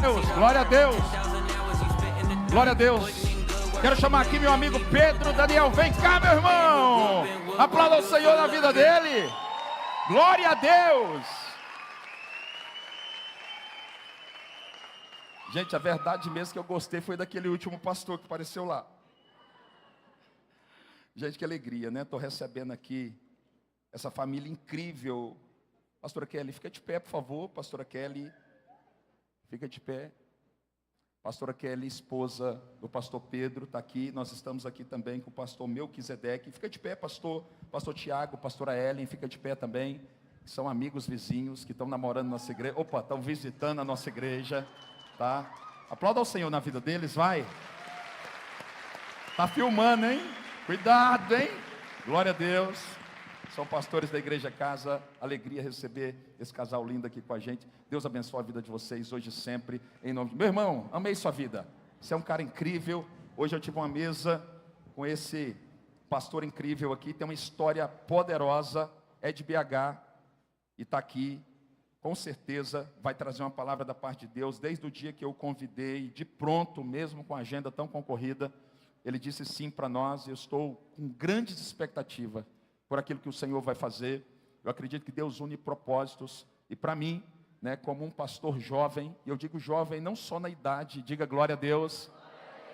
Glória a Deus. Glória a Deus. Quero chamar aqui meu amigo Pedro Daniel. Vem cá, meu irmão. Aplauda o Senhor na vida dele. Glória a Deus. Gente, a verdade mesmo que eu gostei foi daquele último pastor que apareceu lá. Gente, que alegria, né? Estou recebendo aqui essa família incrível. Pastora Kelly, fica de pé, por favor. Pastora Kelly, fica de pé. Pastora Kelly, esposa do pastor Pedro, está aqui. Nós estamos aqui também com o pastor Melquisedeque. Fica de pé, pastor. Pastor Tiago, pastora Ellen, fica de pé também. São amigos vizinhos que estão namorando nossa igreja. Opa, estão visitando a nossa igreja. Tá? Aplauda ao Senhor na vida deles, vai. Tá filmando, hein? Cuidado, hein? Glória a Deus. São pastores da Igreja Casa. Alegria receber esse casal lindo aqui com a gente. Deus abençoe a vida de vocês hoje e sempre, em nome de... Meu irmão, amei sua vida. Você é um cara incrível. Hoje eu tive uma mesa com esse pastor incrível aqui. Tem uma história poderosa. É de BH e está aqui. Com certeza vai trazer uma palavra da parte de Deus. Desde o dia que eu o convidei, de pronto, mesmo com a agenda tão concorrida, ele disse sim para nós. Eu estou com grandes expectativas por aquilo que o Senhor vai fazer. Eu acredito que Deus une propósitos. E para mim, né, como um pastor jovem, e eu digo jovem não só na idade, diga glória a Deus.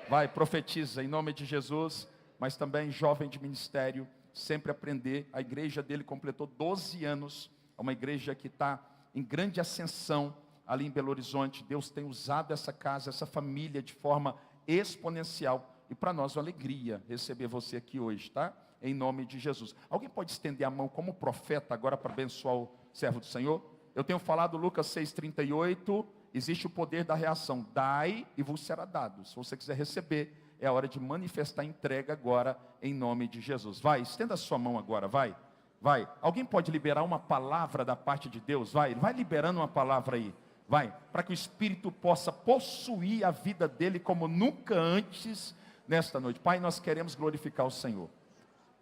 Vai, profetiza em nome de Jesus, mas também jovem de ministério, sempre aprender. A igreja dele completou 12 anos, é uma igreja que está em grande ascensão ali em Belo Horizonte. Deus tem usado essa casa, essa família de forma exponencial. E para nós é uma alegria receber você aqui hoje, tá? Em nome de Jesus. Alguém pode estender a mão como profeta agora para abençoar o servo do Senhor? Eu tenho falado Lucas 6,38, existe o poder da reação. Dai e vos será dado. Se você quiser receber, é a hora de manifestar a entrega agora, em nome de Jesus. Vai, estenda a sua mão agora, vai. Vai, alguém pode liberar uma palavra da parte de Deus? Vai liberando uma palavra aí. Vai, para que o Espírito possa possuir a vida dele como nunca antes nesta noite. Pai, nós queremos glorificar o Senhor.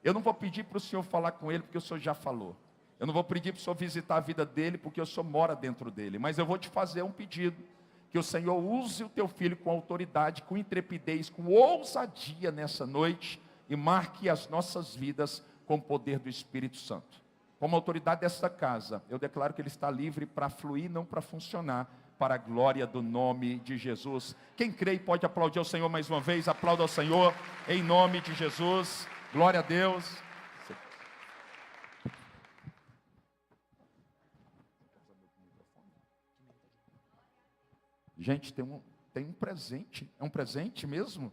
Eu não vou pedir para o Senhor falar com ele, porque o Senhor já falou. Eu não vou pedir para o Senhor visitar a vida dele, porque o Senhor mora dentro dele. Mas eu vou te fazer um pedido, que o Senhor use o teu filho com autoridade, com intrepidez, com ousadia nessa noite, e marque as nossas vidas com o poder do Espírito Santo. Como autoridade desta casa, eu declaro que ele está livre para fluir, não para funcionar, para a glória do nome de Jesus. Quem crê e pode aplaudir ao Senhor mais uma vez, aplauda ao Senhor, em nome de Jesus. Glória a Deus. Gente, tem um presente. É um presente mesmo?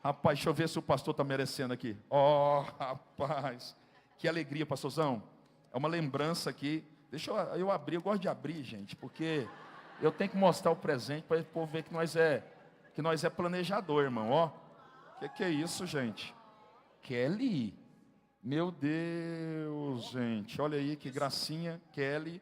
Rapaz, deixa eu ver se o pastor está merecendo aqui. Oh, rapaz. Que alegria, pastorzão. É uma lembrança aqui. Deixa eu abrir. Eu gosto de abrir, gente, porque eu tenho que mostrar o presente para o povo ver que nós é planejador, irmão. Ó, que é isso, gente? Kelly. Meu Deus, gente. Olha aí que gracinha, Kelly.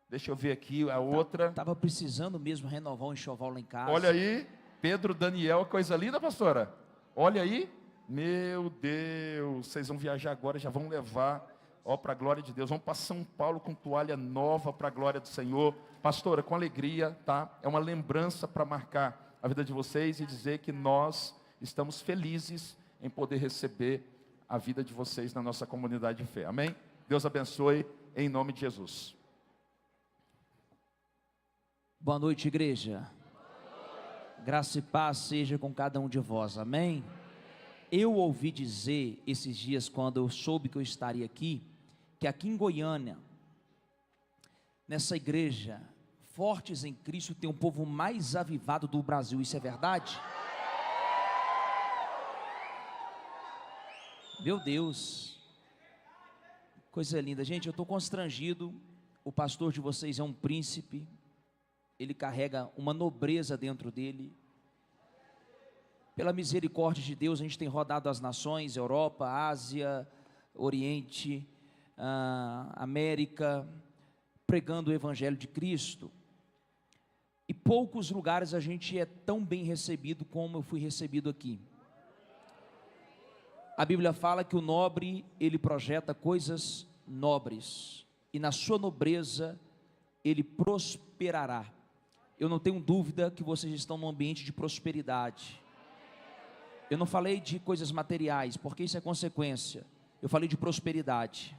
Deixa eu ver aqui a outra. Tava precisando mesmo renovar um enxoval lá em casa. Olha aí, Pedro Daniel, coisa linda, pastora. Olha aí, meu Deus, vocês vão viajar agora, já vão levar, ó, para a glória de Deus. Vão para São Paulo com toalha nova para a glória do Senhor. Pastora, com alegria, tá? É uma lembrança para marcar a vida de vocês e dizer que nós estamos felizes em poder receber a vida de vocês na nossa comunidade de fé. Amém? Deus abençoe em nome de Jesus. Boa noite, igreja. Graça e paz seja com cada um de vós, amém? Eu ouvi dizer esses dias, quando eu soube que eu estaria aqui, que aqui em Goiânia, nessa igreja, Fortes em Cristo, tem um povo mais avivado do Brasil. Isso é verdade? Meu Deus, coisa linda. Gente, eu estou constrangido. O pastor de vocês é um príncipe. Ele carrega uma nobreza dentro dele. Pela misericórdia de Deus, a gente tem rodado as nações, Europa, Ásia, Oriente, América, pregando o Evangelho de Cristo. E poucos lugares a gente é tão bem recebido como eu fui recebido aqui. A Bíblia fala que o nobre, ele projeta coisas nobres, e na sua nobreza ele prosperará. eu não tenho dúvida que vocês estão num ambiente de prosperidade. Eu não falei de coisas materiais, porque isso é consequência. Eu falei de prosperidade.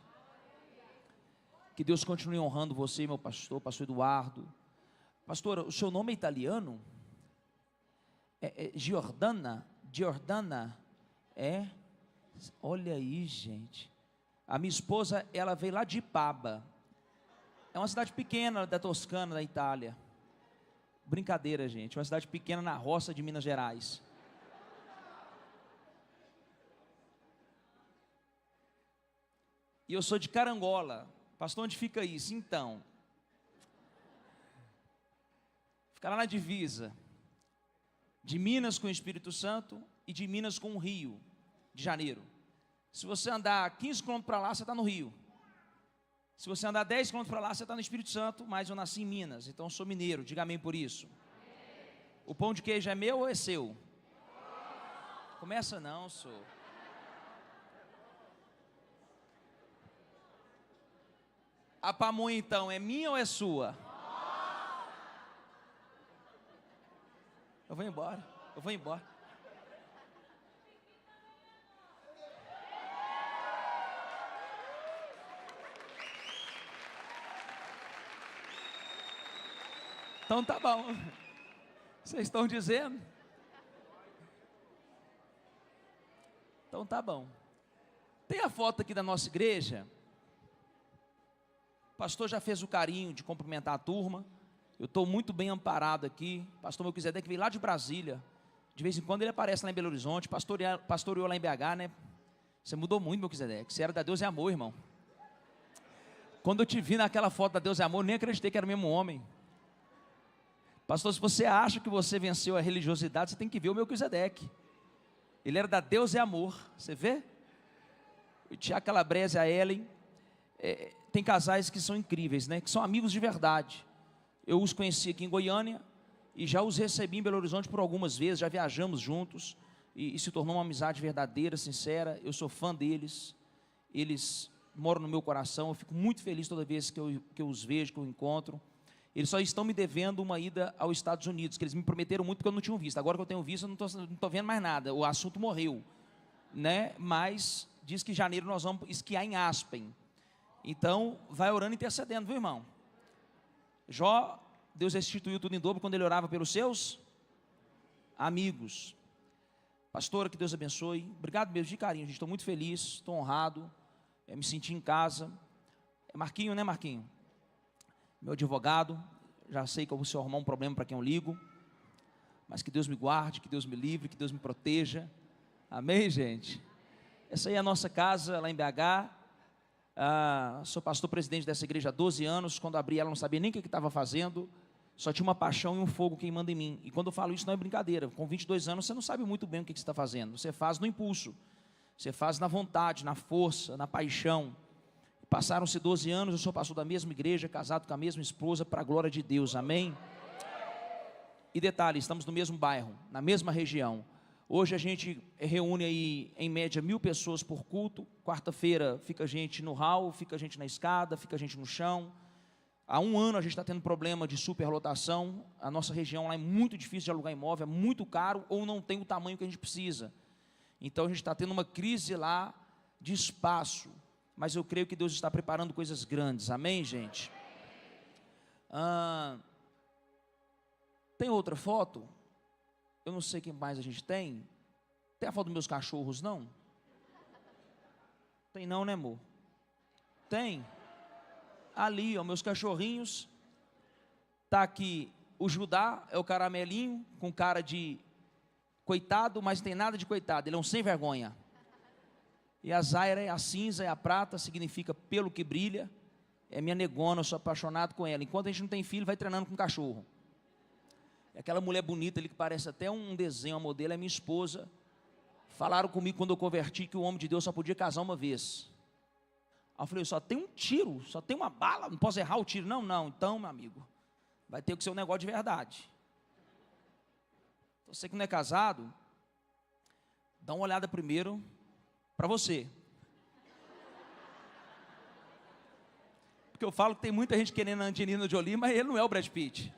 Que Deus continue honrando você, meu pastor, pastor Eduardo. Pastor, o seu nome é italiano? É Giordana? É? Olha aí, gente. A minha esposa, ela veio lá de Paba. É uma cidade pequena da Toscana, da Itália. Brincadeira, gente. Uma cidade pequena na roça de Minas Gerais. E eu sou de Carangola. Pastor, onde fica isso? Então, fica lá na divisa de Minas com o Espírito Santo e de Minas com o Rio de Janeiro. Se você andar 15 quilômetros para lá, você está no Rio. Se você andar 10 quilômetros para lá, você está no Espírito Santo, mas eu nasci em Minas, então eu sou mineiro, diga amém por isso. O pão de queijo é meu ou é seu? Começa não, sou. A pamonha então, é minha ou é sua? Eu vou embora. Então tá bom. Vocês estão dizendo? Então tá bom. Tem a foto aqui da nossa igreja. O pastor já fez o carinho de cumprimentar a turma. Eu estou muito bem amparado aqui. Pastor Melquisedeque veio lá de Brasília. De vez em quando ele aparece lá em Belo Horizonte. Pastoreou lá em BH, né? Você mudou muito, Melquisedeque. Você era da Deus é Amor, irmão. Quando eu te vi naquela foto da Deus é Amor, nem acreditei que era o mesmo homem. Pastor, se você acha que você venceu a religiosidade, você tem que ver o Melquisedeque. Ele era da Deus é Amor. Você vê? O Tiago Calabrese, a Ellen. Tem casais que são incríveis, né? Que são amigos de verdade. Eu os conheci aqui em Goiânia e já os recebi em Belo Horizonte por algumas vezes, já viajamos juntos e se tornou uma amizade verdadeira, sincera. Eu sou fã deles, eles moram no meu coração, eu fico muito feliz toda vez que eu os vejo, que eu encontro. Eles só estão me devendo uma ida aos Estados Unidos, que eles me prometeram muito porque eu não tinha visto. Agora que eu tenho visto, eu não estou vendo mais nada, o assunto morreu, né? Mas diz que em janeiro nós vamos esquiar em Aspen. Então, vai orando e intercedendo, viu, irmão? Jó, Deus restituiu tudo em dobro quando ele orava pelos seus amigos. Pastora, que Deus abençoe. Obrigado mesmo, de carinho, gente. Estou muito feliz, estou honrado. Me senti em casa. É Marquinho, né, Marquinho? Meu advogado. Já sei que eu vou se arrumar um problema para quem eu ligo. Mas que Deus me guarde, que Deus me livre, que Deus me proteja. Amém, gente? Essa aí é a nossa casa lá em BH. Sou pastor presidente dessa igreja há 12 anos. Quando abri ela, não sabia nem o que estava fazendo. Só tinha uma paixão e um fogo queimando em mim. E quando eu falo isso, não é brincadeira. Com 22 anos, você não sabe muito bem o que você está fazendo. Você faz no impulso. Você faz na vontade, na força, na paixão. Passaram-se 12 anos, eu sou pastor da mesma igreja, casado com a mesma esposa, para a glória de Deus. Amém? E detalhe, estamos no mesmo bairro, na mesma região. Hoje a gente reúne aí, em média, 1000 pessoas por culto. Quarta-feira fica gente no hall, fica gente na escada, fica gente no chão. Há um ano a gente está tendo problema de superlotação. A nossa região lá é muito difícil de alugar imóvel, é muito caro ou não tem o tamanho que a gente precisa. Então a gente está tendo uma crise lá de espaço. Mas eu creio que Deus está preparando coisas grandes. Amém, gente? Tem outra foto? Eu não sei quem mais a gente tem. Tem a foto dos meus cachorros, não? Tem não, né, amor? Tem. Ali, ó, meus cachorrinhos. Tá aqui o Judá, é o caramelinho, com cara de coitado, mas não tem nada de coitado. Ele é um sem vergonha. E a Zaira é a cinza, é a prata, significa pelo que brilha. É minha negona, eu sou apaixonado com ela. Enquanto a gente não tem filho, vai treinando com cachorro. Aquela mulher bonita ali que parece até um desenho, a modelo, é minha esposa. Falaram comigo quando eu converti que o homem de Deus só podia casar uma vez. Aí eu falei, só tem um tiro, só tem uma bala, não posso errar o tiro. Não, não, então, meu amigo, vai ter que ser um negócio de verdade. Você que não é casado, dá uma olhada primeiro para você. Porque eu falo que tem muita gente querendo a Angelina Jolie, mas ele não é o Brad Pitt.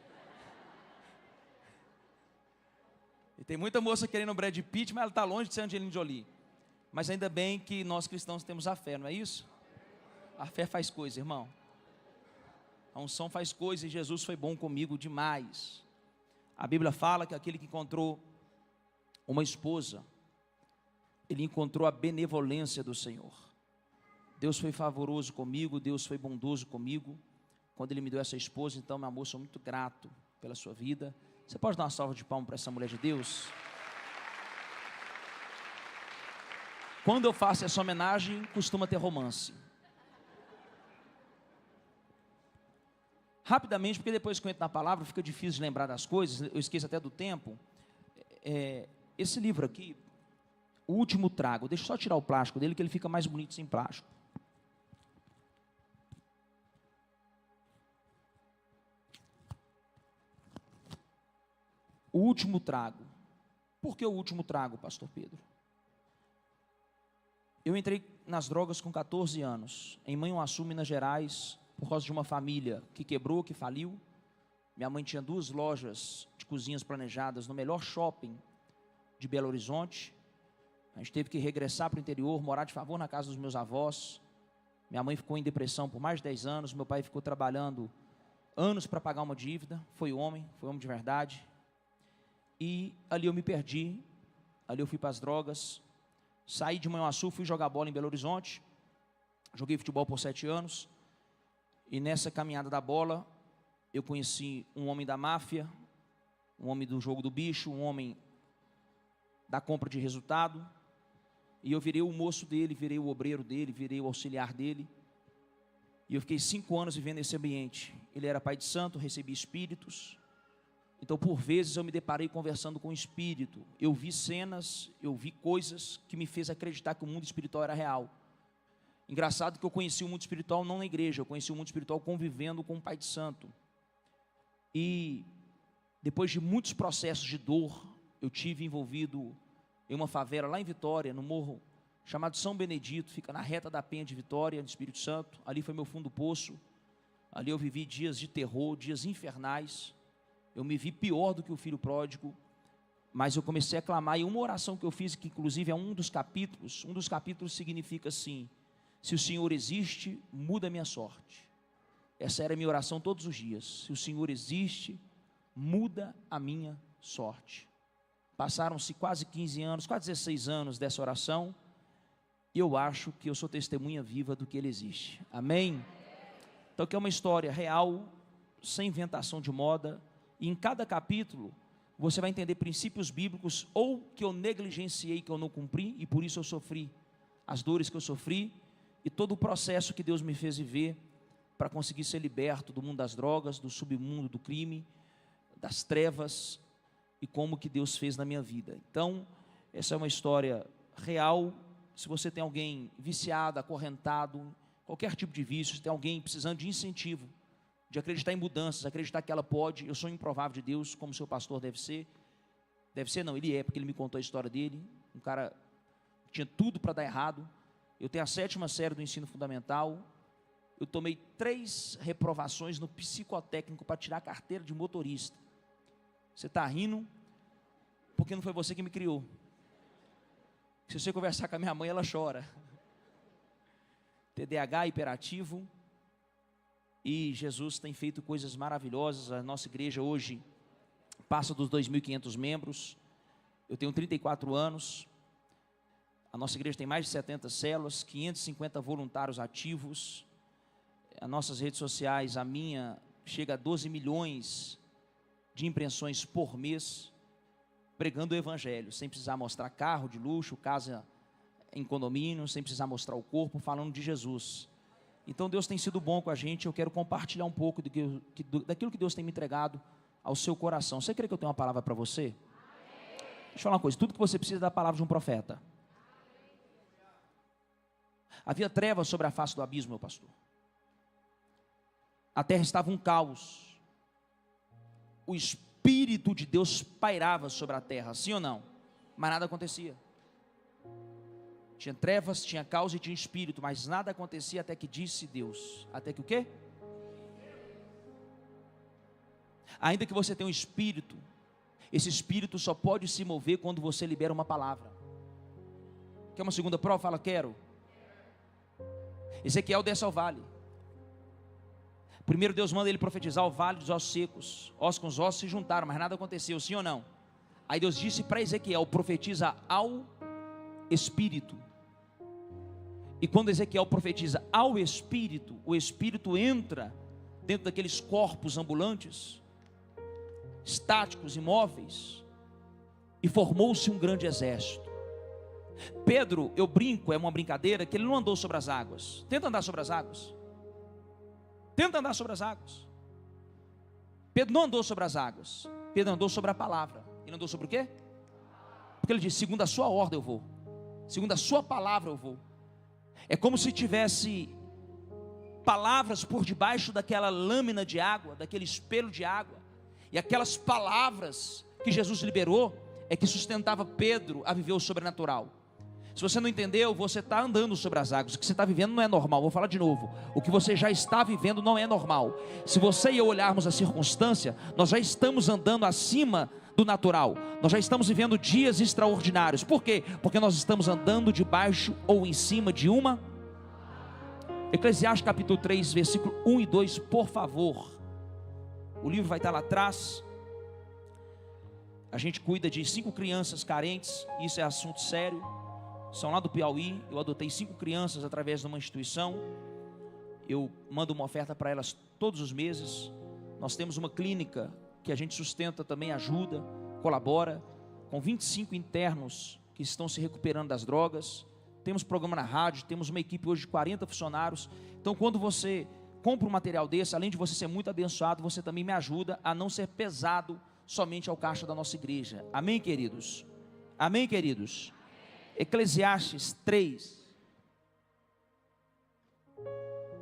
E tem muita moça querendo o Brad Pitt, mas ela está longe de ser Angelina Jolie. Mas ainda bem que nós cristãos temos a fé, não é isso? A fé faz coisa, irmão. A unção faz coisa e Jesus foi bom comigo demais. A Bíblia fala que aquele que encontrou uma esposa, ele encontrou a benevolência do Senhor. Deus foi favoroso comigo, Deus foi bondoso comigo, quando Ele me deu essa esposa. Então, meu amor, sou muito grato pela sua vida. Você pode dar uma salva de palmas para essa mulher de Deus? Quando eu faço essa homenagem, costuma ter romance. Rapidamente, porque depois que eu entro na palavra, fica difícil de lembrar das coisas, eu esqueço até do tempo. Esse livro aqui, O Último Trago, deixa eu só tirar o plástico dele, que ele fica mais bonito sem plástico. O Último Trago. Por que o último trago, pastor Pedro? Eu entrei nas drogas com 14 anos, em Manhuaçu, Minas Gerais, por causa de uma família que quebrou, que faliu. Minha mãe tinha 2 lojas de cozinhas planejadas no melhor shopping de Belo Horizonte. A gente teve que regressar para o interior, morar de favor na casa dos meus avós. Minha mãe ficou em depressão por mais de 10 anos, meu pai ficou trabalhando anos para pagar uma dívida, foi homem de verdade. E ali eu me perdi, ali eu fui para as drogas, saí de Manhuaçu, fui jogar bola em Belo Horizonte, joguei futebol por 7 anos, e nessa caminhada da bola, eu conheci um homem da máfia, um homem do jogo do bicho, um homem da compra de resultado, e eu virei o moço dele, virei o obreiro dele, virei o auxiliar dele, e eu fiquei 5 anos vivendo nesse ambiente. Ele era pai de santo, recebia espíritos. Então, por vezes, eu me deparei conversando com o espírito. Eu vi cenas, eu vi coisas que me fez acreditar que o mundo espiritual era real. Engraçado que eu conheci o mundo espiritual não na igreja, eu conheci o mundo espiritual convivendo com o pai de santo. E depois de muitos processos de dor, eu tive envolvido em uma favela lá em Vitória, no morro chamado São Benedito, fica na reta da Penha de Vitória, no Espírito Santo. Ali foi meu fundo do poço. Ali eu vivi dias de terror, dias infernais. Eu me vi pior do que o filho pródigo, mas eu comecei a clamar, e uma oração que eu fiz, que inclusive é um dos capítulos significa assim: se o Senhor existe, muda a minha sorte. Essa era a minha oração todos os dias: se o Senhor existe, muda a minha sorte. Passaram-se quase 15 anos, quase 16 anos dessa oração, e eu acho que eu sou testemunha viva do que Ele existe, amém? Então, que é uma história real, sem inventação de moda. E em cada capítulo, você vai entender princípios bíblicos, ou que eu negligenciei, que eu não cumpri, e por isso eu sofri as dores que eu sofri, e todo o processo que Deus me fez viver, para conseguir ser liberto do mundo das drogas, do submundo do crime, das trevas, e como que Deus fez na minha vida. Então, essa é uma história real. Se você tem alguém viciado, acorrentado, qualquer tipo de vício, se tem alguém precisando de incentivo, de acreditar em mudanças, acreditar que ela pode. Eu sou improvável de Deus, como seu pastor deve ser não, ele é, porque ele me contou a história dele, um cara que tinha tudo para dar errado. Eu tenho a 7ª série do ensino fundamental, eu tomei 3 reprovações no psicotécnico para tirar a carteira de motorista. Você está rindo, porque não foi você que me criou. Se você conversar com a minha mãe, ela chora. TDAH, hiperativo. E Jesus tem feito coisas maravilhosas. A nossa igreja hoje passa dos 2.500 membros. Eu tenho 34 anos. A nossa igreja tem mais de 70 células, 550 voluntários ativos. As nossas redes sociais, a minha, chega a 12 milhões de impressões por mês, pregando o evangelho, sem precisar mostrar carro de luxo, casa em condomínio, sem precisar mostrar o corpo, falando de Jesus. Então Deus tem sido bom com a gente. Eu quero compartilhar um pouco daquilo que Deus tem me entregado ao seu coração. Você crê que eu tenho uma palavra para você? Deixa eu falar uma coisa: tudo que você precisa é da palavra de um profeta. Havia trevas sobre a face do abismo, meu pastor. A terra estava um caos. O Espírito de Deus pairava sobre a terra, sim ou não? Mas nada acontecia. Tinha trevas, tinha caos e tinha espírito, mas nada acontecia até que disse Deus. Até que o quê? Ainda que você tenha um espírito, Esse espírito só pode se mover quando você libera uma palavra. Quer uma segunda prova? Fala, quero. Ezequiel desce ao vale. Primeiro Deus manda ele profetizar o vale dos ossos secos. Ossos com os ossos se juntaram, mas nada aconteceu, sim ou não? Aí Deus disse para Ezequiel, profetiza ao Espírito. E quando Ezequiel profetiza ao Espírito, o Espírito entra dentro daqueles corpos ambulantes, estáticos, imóveis, e formou-se um grande exército. Pedro, eu brinco, é uma brincadeira, que ele não andou sobre as águas. Tenta andar sobre as águas. Tenta andar sobre as águas. Pedro não andou sobre as águas. Pedro andou sobre a palavra. Ele andou sobre o quê? Porque ele disse, segundo a sua ordem eu vou. Segundo a sua palavra eu vou. É como se tivesse palavras por debaixo daquela lâmina de água, daquele espelho de água. E aquelas palavras que Jesus liberou é que sustentava Pedro a viver o sobrenatural. Se você não entendeu, você está andando sobre as águas. O que você está vivendo não é normal. Vou falar de novo. O que você já está vivendo não é normal. Se você e eu olharmos a circunstância, nós já estamos andando acima do natural. Nós já estamos vivendo dias extraordinários. Por quê? Porque nós estamos andando debaixo ou em cima de uma. Eclesiastes capítulo 3, versículo 1 e 2, por favor. O livro vai estar lá atrás. A gente cuida de 5 crianças carentes. Isso é assunto sério. São lá do Piauí. Eu adotei 5 crianças através de uma instituição. Eu mando uma oferta para elas todos os meses. Nós temos uma clínica que a gente sustenta também, ajuda, colabora, com 25 internos que estão se recuperando das drogas. Temos programa na rádio, temos uma equipe hoje de 40 funcionários. Então quando você compra um material desse, além de você ser muito abençoado, você também me ajuda a não ser pesado somente ao caixa da nossa igreja. Amém, queridos? Amém, queridos? Eclesiastes 3.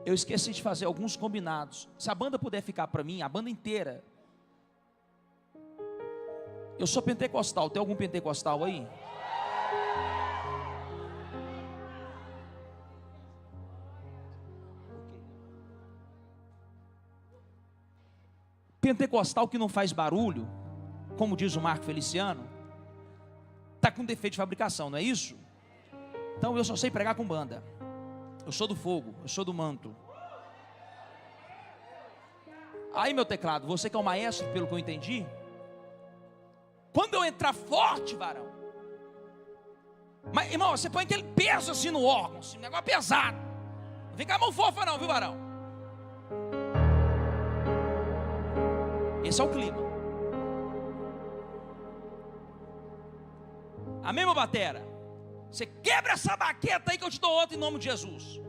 Eu esqueci de fazer alguns combinados. Se a banda puder ficar para mim, a banda inteira. Eu sou pentecostal, tem algum pentecostal aí? Pentecostal que não faz barulho, como diz o Marco Feliciano, está com defeito de fabricação, não é isso? Então eu só sei pregar com banda. Eu sou do fogo, eu sou do manto. Aí meu teclado, você que é o maestro, pelo que eu entendi, quando eu entrar forte, varão, mas irmão, você põe aquele peso assim no órgão, assim, um negócio pesado. Não vem com a mão fofa não, viu, varão? Esse é o clima. Amém, meu batera? Você quebra essa baqueta aí que eu te dou outra em nome de Jesus.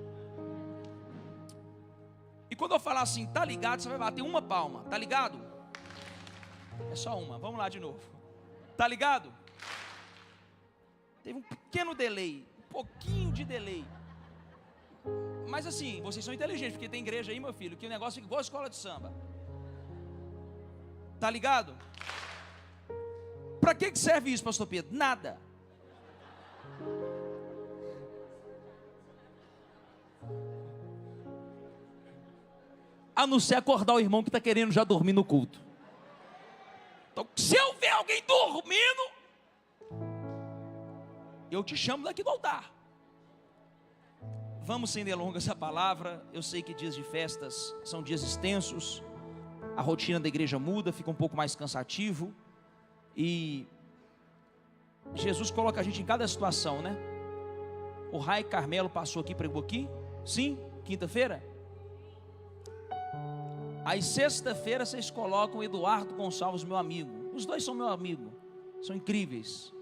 E quando eu falar assim, tá ligado, você vai bater uma palma, tá ligado? É só uma, vamos lá de novo. Tá ligado? Teve um pequeno delay, um pouquinho de delay. Mas assim, vocês são inteligentes, porque tem igreja aí, meu filho, que o negócio fica igual a escola de samba. Tá ligado? Para que serve isso, pastor Pedro? Nada. A não ser acordar o irmão que está querendo já dormir no culto. Então, se eu ver alguém dormindo, eu te chamo daqui do altar. Vamos sem delongas essa palavra. Eu sei que dias de festas são dias extensos. A rotina da igreja muda, fica um pouco mais cansativo. E Jesus coloca a gente em cada situação, né? O Rai Carmelo passou aqui, pregou aqui. Sim, quinta-feira. Aí sexta-feira vocês colocam o Eduardo Gonçalves, meu amigo. Os dois são meu amigo, são incríveis.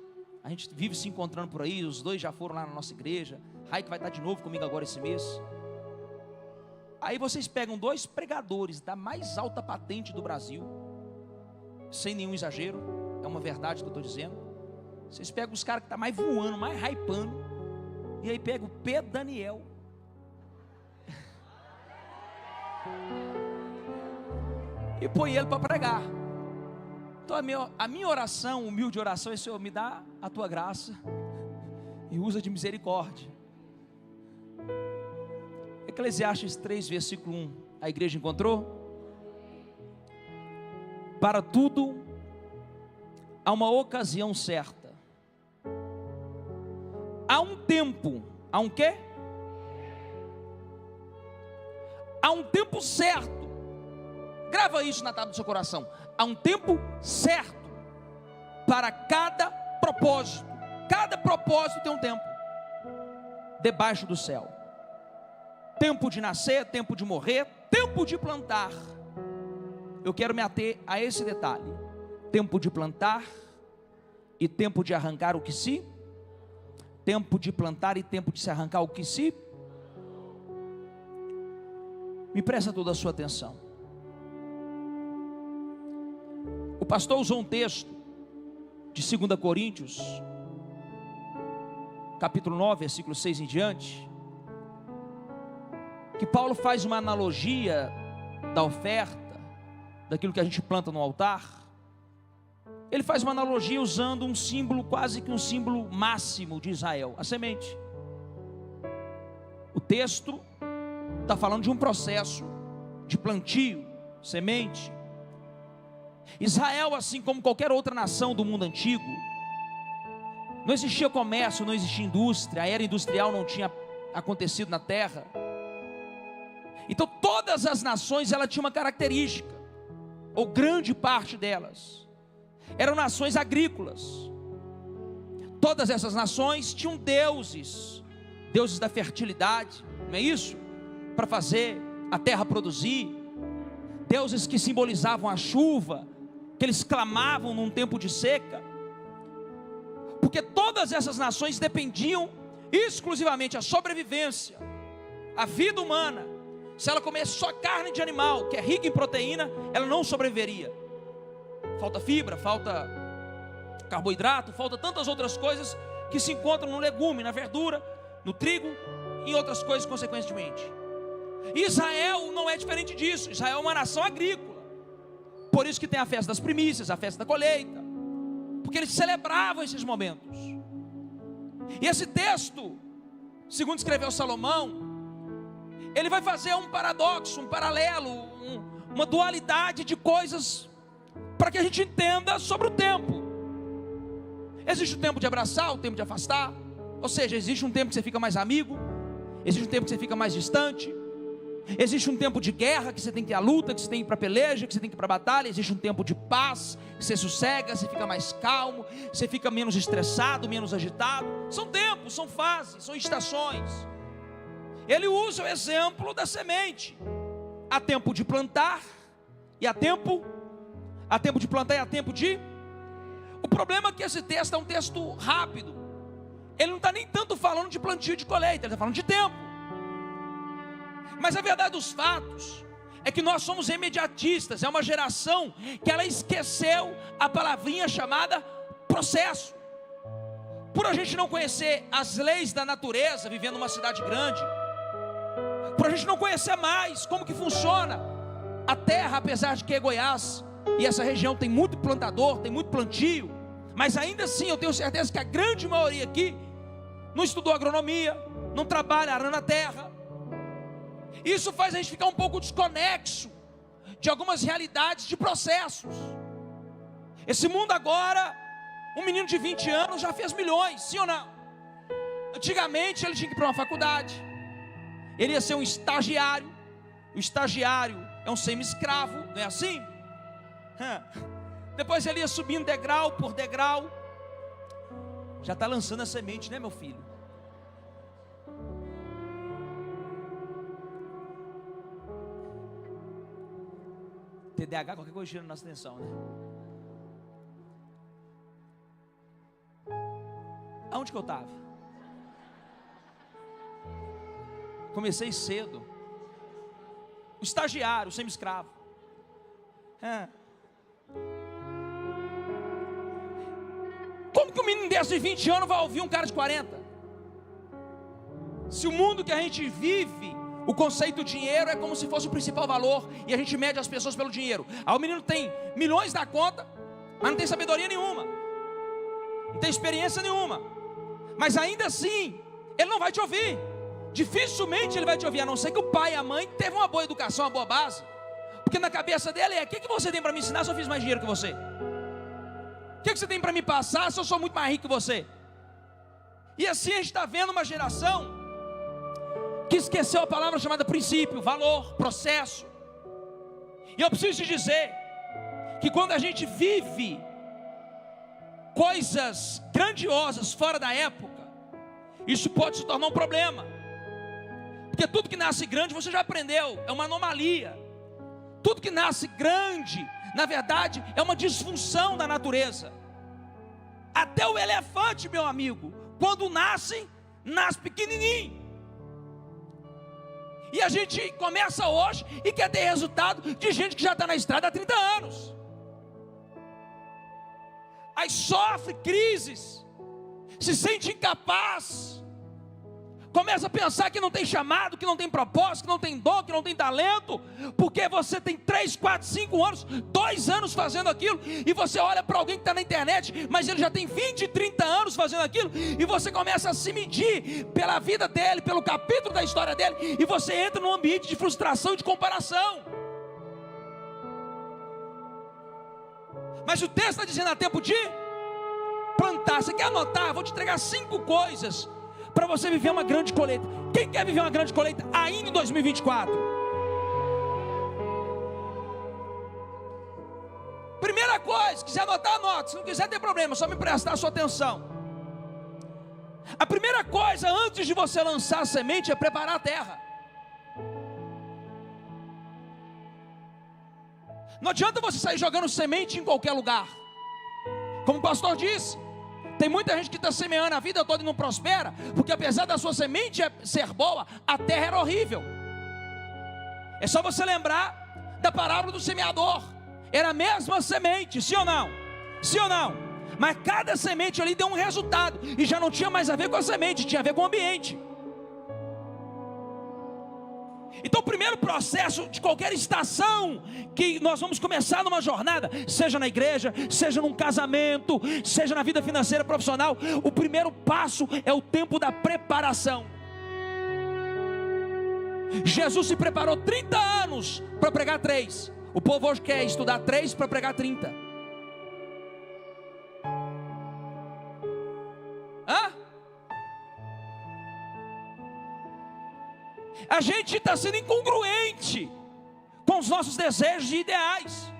A gente vive se encontrando por aí. Os dois já foram lá na nossa igreja. Rai que vai estar de novo comigo agora esse mês. Aí vocês pegam 2 pregadores da mais alta patente do Brasil, sem nenhum exagero, é uma verdade que eu estou dizendo. Vocês pegam os caras que estão mais voando, mais hypando, e aí pega o Pedro Daniel. E põe ele para pregar. Então a minha oração, humilde oração, é: Senhor, me dá a tua graça e usa de misericórdia. Eclesiastes 3, versículo 1. A igreja encontrou? Para tudo há uma ocasião certa. Há um tempo, há um quê? Há um tempo certo. Grava isso na tábua do seu coração. Há um tempo certo para cada propósito. Cada propósito tem um tempo debaixo do céu. Tempo de nascer, tempo de morrer, tempo de plantar. Eu quero me ater a esse detalhe. Tempo de plantar e tempo de arrancar o que se. Tempo de plantar e tempo de se arrancar o que se. Me presta toda a sua atenção. O pastor usou um texto de 2 Coríntios, capítulo 9, versículo 6 em diante, que Paulo faz uma analogia da oferta, daquilo que a gente planta no altar. Ele faz uma analogia usando um símbolo, quase que um símbolo máximo de Israel, a semente. O texto está falando de um processo de plantio, semente. Israel, assim como qualquer outra nação do mundo antigo, não existia comércio, não existia indústria, a era industrial não tinha acontecido na terra. Então todas as nações, ela tinha uma característica, ou grande parte delas, eram nações agrícolas. Todas essas nações tinham deuses, deuses da fertilidade, não é isso? Para fazer a terra produzir, deuses que simbolizavam a chuva, que eles clamavam num tempo de seca, porque todas essas nações dependiam exclusivamente a sobrevivência, a vida humana. Se ela comesse só carne de animal, que é rica em proteína, ela não sobreviveria. Falta fibra, falta carboidrato, falta tantas outras coisas que se encontram no legume, na verdura, no trigo e em outras coisas consequentemente. Israel não é diferente disso. Israel é uma nação agrícola. Por isso que tem a festa das primícias, a festa da colheita, porque eles celebravam esses momentos. E esse texto, segundo escreveu Salomão, ele vai fazer um paradoxo, um paralelo, uma dualidade de coisas, para que a gente entenda sobre o tempo. Existe o tempo de abraçar, o tempo de afastar, ou seja, existe um tempo que você fica mais amigo, existe um tempo que você fica mais distante. Existe um tempo de guerra, que você tem que ir à luta, que você tem que ir para a peleja, que você tem que ir para a batalha. Existe um tempo de paz, que você sossega, você fica mais calmo, você fica menos estressado, menos agitado. São tempos, são fases, são estações. Ele usa o exemplo da semente. Há tempo de plantar e há tempo de plantar e há tempo de... O problema é que esse texto é um texto rápido. Ele não está nem tanto falando de plantio e de colheita, ele está falando de tempo. Mas a verdade dos fatos é que nós somos imediatistas. É uma geração que ela esqueceu a palavrinha chamada processo. Por a gente não conhecer as leis da natureza, vivendo numa cidade grande, por a gente não conhecer mais como que funciona a terra, apesar de que é Goiás e essa região tem muito plantador, tem muito plantio, mas ainda assim eu tenho certeza que a grande maioria aqui não estudou agronomia, não trabalha arando a terra. Isso faz a gente ficar um pouco desconexo de algumas realidades de processos. Esse mundo agora, um menino de 20 anos já fez milhões, sim ou não? Antigamente ele tinha que ir para uma faculdade, ele ia ser um estagiário. O estagiário é um semi-escravo, não é assim? Depois ele ia subindo degrau por degrau. Já está lançando a semente, né, meu filho? TDAH, qualquer coisa tira a nossa atenção, né? Aonde que eu estava? Comecei cedo. O estagiário, o semi-escravo. Como que um menino desse de 20 anos vai ouvir um cara de 40? Se o mundo que a gente vive, o conceito de dinheiro é como se fosse o principal valor, e a gente mede as pessoas pelo dinheiro. Aí o menino tem milhões na conta, mas não tem sabedoria nenhuma, não tem experiência nenhuma, mas ainda assim ele não vai te ouvir. Dificilmente ele vai te ouvir, a não ser que o pai e a mãe teve uma boa educação, uma boa base, porque na cabeça dele é: o que você tem para me ensinar se eu fiz mais dinheiro que você? que você tem para me passar se eu sou muito mais rico que você? E assim a gente está vendo uma geração que esqueceu a palavra chamada princípio, valor, processo. E eu preciso te dizer que quando a gente vive coisas grandiosas fora da época, isso pode se tornar um problema. Porque tudo que nasce grande, você já aprendeu, é uma anomalia. Tudo que nasce grande, na verdade, é uma disfunção da natureza. Até o elefante, meu amigo, quando nasce pequenininho. E a gente começa hoje e quer ter resultado de gente que já está na estrada há 30 anos. Aí sofre crises, se sente incapaz, começa a pensar que não tem chamado, que não tem propósito, que não tem dom, que não tem talento, porque você tem 3, 4, 5 anos, 2 anos fazendo aquilo, e você olha para alguém que está na internet, mas ele já tem 20, 30 anos fazendo aquilo, e você começa a se medir pela vida dele, pelo capítulo da história dele, e você entra num ambiente de frustração e de comparação. Mas o texto está dizendo: há tempo de plantar. Você quer anotar? Vou te entregar 5 coisas para você viver uma grande colheita. Quem quer viver uma grande colheita ainda em 2024? Primeira coisa, se quiser anotar, anote. Se não quiser, tem problema, só me prestar a sua atenção. A primeira coisa, antes de você lançar a semente, é preparar a terra. Não adianta você sair jogando semente em qualquer lugar. Como o pastor disse, tem muita gente que está semeando a vida toda e não prospera, porque apesar da sua semente ser boa, a terra era horrível. É só você lembrar da parábola do semeador. Era a mesma semente, sim ou não? Sim ou não? Mas cada semente ali deu um resultado, e já não tinha mais a ver com a semente, tinha a ver com o ambiente. Então o primeiro processo de qualquer estação que nós vamos começar numa jornada, seja na igreja, seja num casamento, seja na vida financeira profissional, o primeiro passo é o tempo da preparação. Jesus se preparou 30 anos para pregar 3. O povo hoje quer estudar 3 para pregar 30. Hã? A gente está sendo incongruente com os nossos desejos e ideais.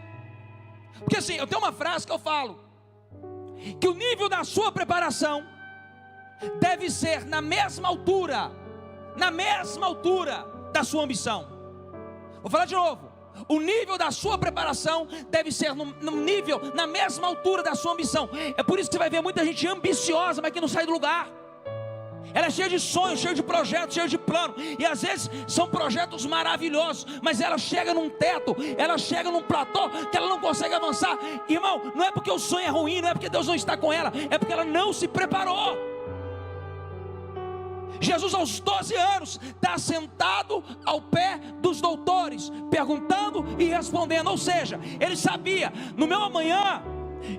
Porque assim, eu tenho uma frase que eu falo, que o nível da sua preparação deve ser na mesma altura da sua ambição. Vou falar de novo. O nível da sua preparação deve ser na mesma altura da sua ambição. É por isso que você vai ver muita gente ambiciosa, mas que não sai do lugar. Ela é cheia de sonhos, cheia de projetos, cheia de planos. E às vezes são projetos maravilhosos, mas ela chega num teto, ela chega num platô que ela não consegue avançar. Irmão, não é porque o sonho é ruim, não é porque Deus não está com ela, é porque ela não se preparou. Jesus aos 12 anos está sentado ao pé dos doutores, perguntando e respondendo. Ou seja, ele sabia, no meu amanhã,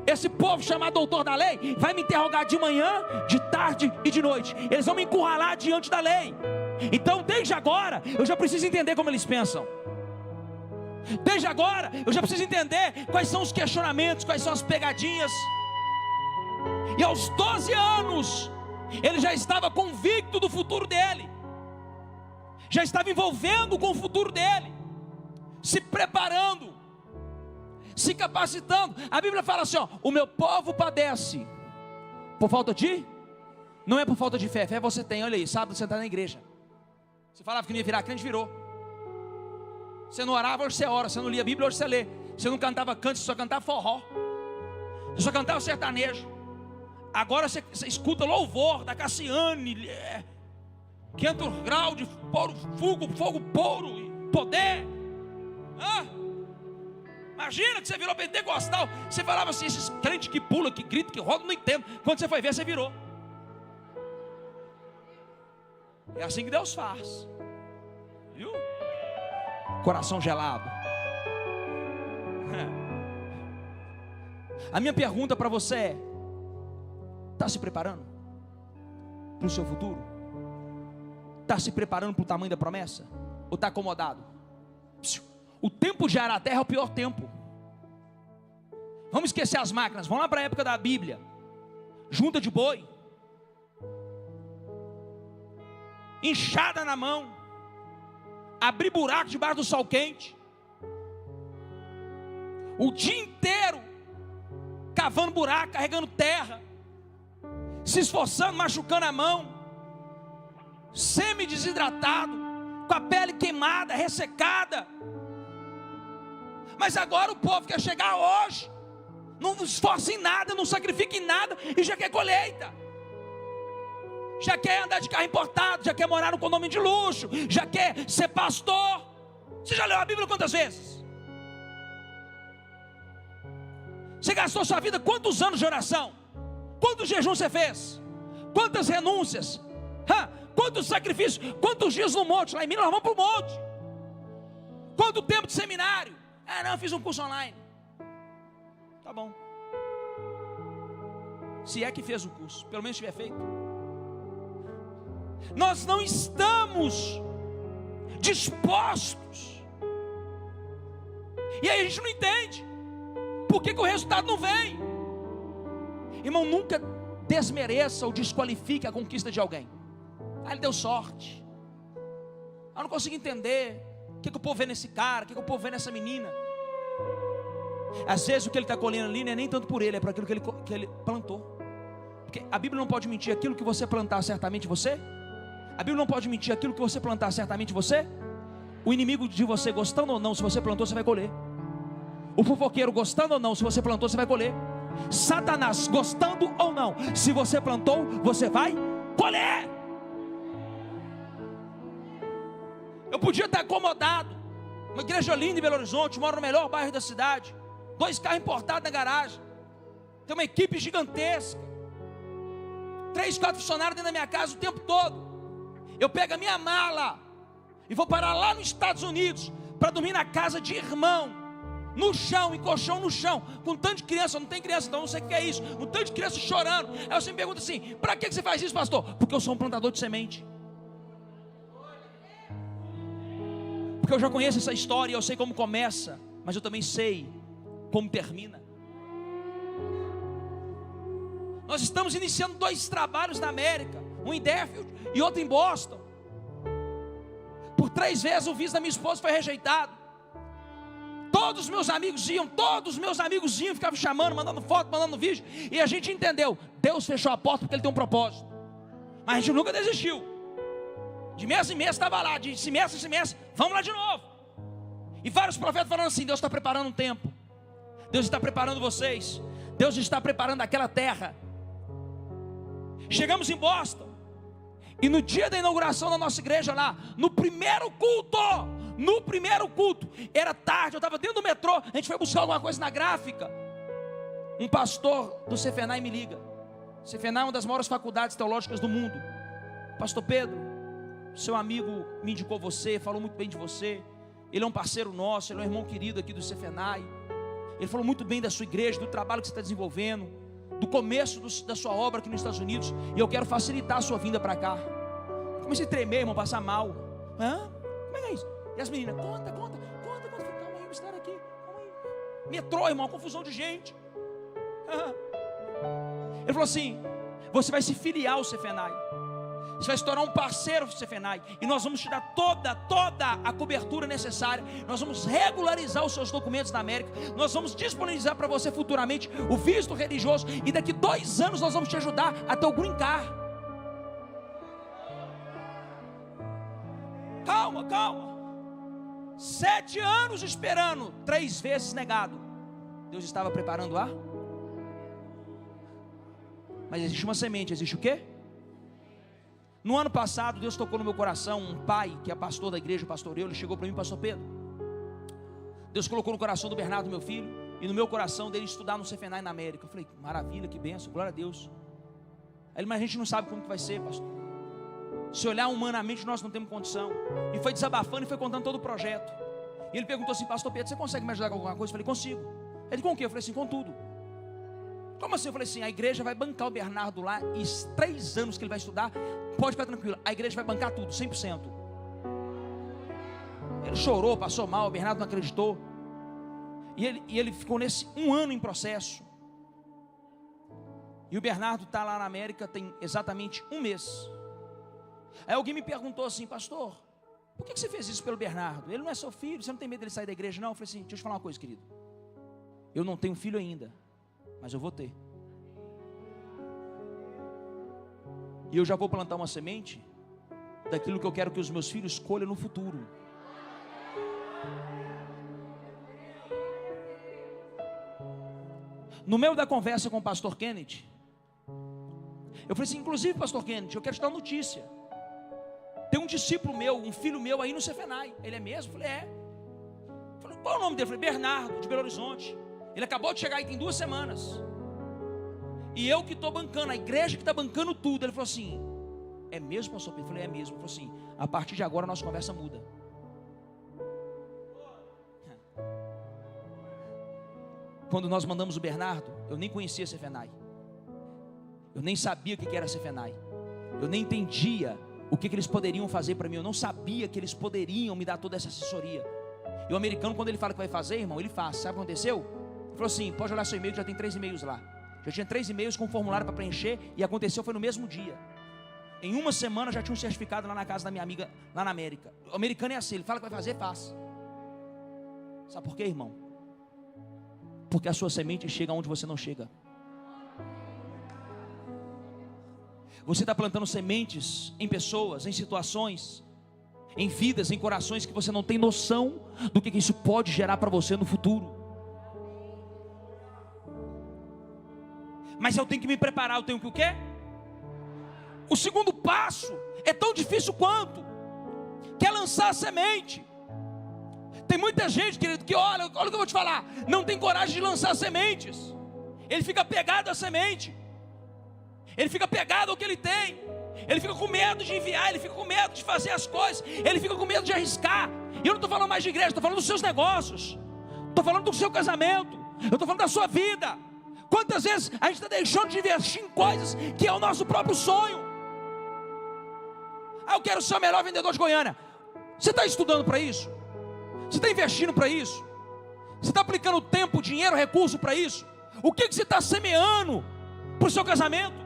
esse povo chamado doutor da lei vai me interrogar de manhã, de tarde e de noite. Eles vão me encurralar diante da lei. Então desde agora eu já preciso entender como eles pensam. Desde agora eu já preciso entender quais são os questionamentos, quais são as pegadinhas. E aos 12 anos ele já estava convicto do futuro dele, já estava envolvendo com o futuro dele, se preparando, se capacitando. A Bíblia fala assim, ó: o meu povo padece por falta de, não é por falta de fé, fé você tem, olha aí, sábado você está na igreja, você falava que não ia virar crente, virou. Você não orava, hoje você ora. Você não lia a Bíblia, hoje você lê. Você não cantava canto, você só cantava forró, você só cantava sertanejo. Agora você escuta louvor da Cassiane, 500 graus de fogo puro e poder. Imagina que você virou pentecostal. Você falava assim, esses crentes que pulam, que gritam, que rodam, não entendo. Quando você foi ver, você virou. É assim que Deus faz, viu? Coração gelado. A minha pergunta para você é: está se preparando para o seu futuro? Está se preparando para o tamanho da promessa? Ou está acomodado? O tempo de arar a terra é o pior tempo. Vamos esquecer as máquinas, vamos lá para a época da Bíblia. Junta de boi, enxada na mão, abrir buraco debaixo do sol quente, o dia inteiro cavando buraco, carregando terra, se esforçando, machucando a mão, semi-desidratado, com a pele queimada, ressecada. Mas agora o povo quer chegar hoje, não esforça em nada, não sacrifica em nada, e já quer colheita, já quer andar de carro importado, já quer morar no condomínio de luxo, já quer ser pastor. Você já leu a Bíblia quantas vezes? Você gastou sua vida quantos anos de oração? Quantos jejuns você fez? Quantas renúncias? Quantos sacrifícios? Quantos dias no monte? Lá em Minas nós vamos para o monte. Quanto tempo de seminário? Não, eu fiz um curso online. Tá bom. Se é que fez o curso, pelo menos tiver feito. Nós não estamos dispostos. E aí a gente não entende por que o resultado não vem. Irmão, nunca desmereça ou desqualifique a conquista de alguém. Ele deu sorte. Eu não consigo entender o que o povo vê nesse cara, o que o povo vê nessa menina. Às vezes o que ele está colhendo ali não é nem tanto por ele, é por aquilo que ele plantou. Porque a Bíblia não pode mentir, aquilo que você plantar, certamente você. A Bíblia não pode mentir, aquilo que você plantar, certamente você. O inimigo de você, gostando ou não, se você plantou, você vai colher. O fofoqueiro, gostando ou não, se você plantou, você vai colher. Satanás, gostando ou não, se você plantou, você vai colher. Eu podia estar acomodado, uma igreja linda em Belo Horizonte, moro no melhor bairro da cidade, 2 carros importados na garagem, tem uma equipe gigantesca, 3, 4 funcionários dentro da minha casa o tempo todo. Eu pego a minha mala e vou parar lá nos Estados Unidos para dormir na casa de irmão, no chão, em colchão no chão, com um tanto de criança. Não tem criança, então não sei o que é isso, um tanto de criança chorando. Aí você me pergunta assim: para que você faz isso, pastor? Porque eu sou um plantador de semente. Porque eu já conheço essa história, eu sei como começa, mas eu também sei como termina. Nós estamos iniciando 2 trabalhos na América, um em Deerfield e outro em Boston. Por 3 vezes o visto da minha esposa foi rejeitado. Todos os meus amigos iam, ficavam chamando, mandando foto, mandando vídeo, e a gente entendeu, Deus fechou a porta porque Ele tem um propósito. Mas a gente nunca desistiu. De mês em mês estava lá, de semestre em semestre, vamos lá de novo. E vários profetas falando assim: Deus está preparando um tempo, Deus está preparando vocês, Deus está preparando aquela terra. Chegamos em Boston, e no dia da inauguração da nossa igreja lá, no primeiro culto, era tarde, eu estava dentro do metrô, a gente foi buscar alguma coisa na gráfica. Um pastor do Cefenai me liga. Cefenai é uma das maiores faculdades teológicas do mundo. Pastor Pedro, seu amigo me indicou você, falou muito bem de você. Ele é um parceiro nosso, ele é um irmão querido aqui do Cefenai. Ele falou muito bem da sua igreja, do trabalho que você está desenvolvendo, do começo da sua obra aqui nos Estados Unidos, e eu quero facilitar a sua vinda para cá. Comecei a tremer, irmão, passar mal. Como é que é isso? E as meninas, conta. Calma aí, o mistério aqui, calma aí. Metrô, irmão, confusão de gente. Ele falou assim: você vai se filiar ao Cefenai, você vai se tornar um parceiro do Cefenai, e nós vamos te dar toda a cobertura necessária. Nós vamos regularizar os seus documentos na América. Nós vamos disponibilizar para você futuramente o visto religioso, e daqui 2 anos nós vamos te ajudar a ter o green card. Calma. 7 anos esperando, 3 vezes negado. Deus estava preparando a... Mas existe uma semente, existe o quê? No ano passado, Deus tocou no meu coração. Um pai, que é pastor da igreja, o pastor Euler, chegou para mim: pastor Pedro, Deus colocou no coração do Bernardo, meu filho, e no meu coração dele estudar no Cefenai na América. Eu falei: maravilha, que bênção, glória a Deus. Aí ele: mas a gente não sabe como que vai ser, pastor. Se olhar humanamente, nós não temos condição. E foi desabafando e foi contando todo o projeto. E ele perguntou assim: pastor Pedro, você consegue me ajudar com alguma coisa? Eu falei: consigo. Ele: com o quê? Eu falei assim: com tudo. Como assim? Eu falei assim: a igreja vai bancar o Bernardo lá, e 3 anos que ele vai estudar, pode ficar tranquilo, a igreja vai bancar tudo, 100%. Ele chorou, passou mal, o Bernardo não acreditou. E ele ficou nesse 1 ano em processo. E o Bernardo está lá na América tem exatamente 1 mês. Aí alguém me perguntou assim: pastor, por que você fez isso pelo Bernardo? Ele não é seu filho, você não tem medo dele sair da igreja não? Eu falei assim: deixa eu te falar uma coisa, querido. Eu não tenho filho ainda, mas eu vou ter. E eu já vou plantar uma semente daquilo que eu quero que os meus filhos colham no futuro. No meio da conversa com o pastor Kennedy, eu falei assim: inclusive, pastor Kennedy, eu quero te dar uma notícia. Tem um discípulo meu, um filho meu aí no Cefenai. Ele é mesmo? Eu falei: é. Eu falei: qual é o nome dele? Eu falei: Bernardo, de Belo Horizonte. Ele acabou de chegar aí tem 2 semanas. E eu que estou bancando, a igreja que está bancando tudo. Ele falou assim: é mesmo, pastor Pedro? Eu falei: é mesmo. Ele falou assim: a partir de agora a nossa conversa muda. Quando nós mandamos o Bernardo, eu nem conhecia Cefenai. Eu nem sabia o que era Cefenai. Eu nem entendia o que eles poderiam fazer para mim. Eu não sabia que eles poderiam me dar toda essa assessoria. E o americano, quando ele fala que vai fazer, irmão, ele faz. Sabe o que aconteceu? Ele falou assim: pode olhar seu e-mail, que já tem 3 e-mails lá. Já tinha 3 e-mails com um formulário para preencher. E aconteceu, foi no mesmo dia. Em 1 semana já tinha um certificado lá na casa da minha amiga, lá na América. O americano é assim, ele fala que vai fazer, faz. Sabe por quê, irmão? Porque a sua semente chega onde você não chega. Você está plantando sementes em pessoas, em situações, em vidas, em corações que você não tem noção do que isso pode gerar para você no futuro. Mas eu tenho que me preparar, eu tenho que o quê? O segundo passo é tão difícil quanto, que é lançar a semente. Tem muita gente, querido, que olha o que eu vou te falar, não tem coragem de lançar sementes. Ele fica pegado à semente. Ele fica pegado ao que ele tem. Ele fica com medo de enviar. Ele fica com medo de fazer as coisas. Ele fica com medo de arriscar. E eu não estou falando mais de igreja, estou falando dos seus negócios. Estou falando do seu casamento. Eu estou falando da sua vida. Quantas vezes a gente está deixando de investir em coisas que é o nosso próprio sonho? Ah, eu quero ser o melhor vendedor de Goiânia. Você está estudando para isso? Você está investindo para isso? Você está aplicando tempo, dinheiro, recurso para isso? O que você está semeando para o seu casamento?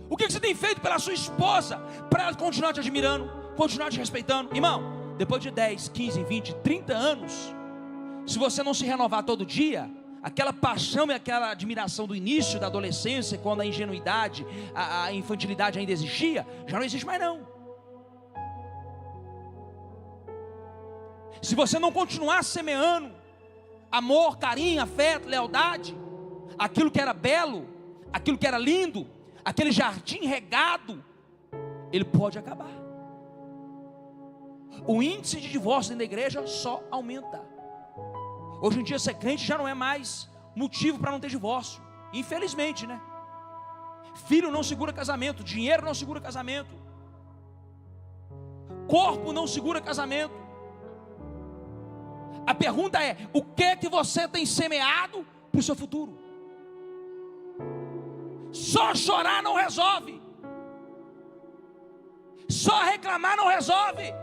O que você tem feito pela sua esposa para ela continuar te admirando, continuar te respeitando? Irmão, depois de 10, 15, 20, 30 anos, se você não se renovar todo dia, aquela paixão e aquela admiração do início da adolescência, quando a ingenuidade, a infantilidade ainda existia, já não existe mais não. Se você não continuar semeando amor, carinho, afeto, lealdade, aquilo que era belo, aquilo que era lindo, aquele jardim regado, ele pode acabar. O índice de divórcio dentro da igreja só aumenta. Hoje em dia ser crente já não é mais motivo para não ter divórcio, infelizmente, né? Filho não segura casamento, dinheiro não segura casamento, corpo não segura casamento. A pergunta é: o que você tem semeado para o seu futuro? Só chorar não resolve. Só reclamar não resolve.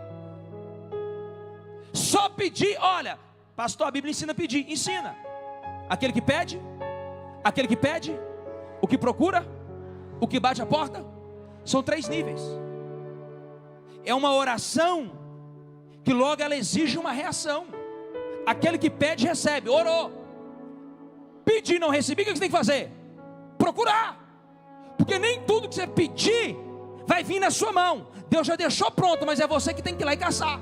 Só pedir, olha, pastor, a Bíblia ensina a pedir, ensina. Aquele que pede, o que procura, o que bate a porta. São 3 níveis. É uma oração que logo ela exige uma reação. Aquele que pede, recebe. Orou, pedir, não recebi, o que você tem que fazer? Procurar. Porque nem tudo que você pedir vai vir na sua mão. Deus já deixou pronto, mas é você que tem que ir lá e caçar.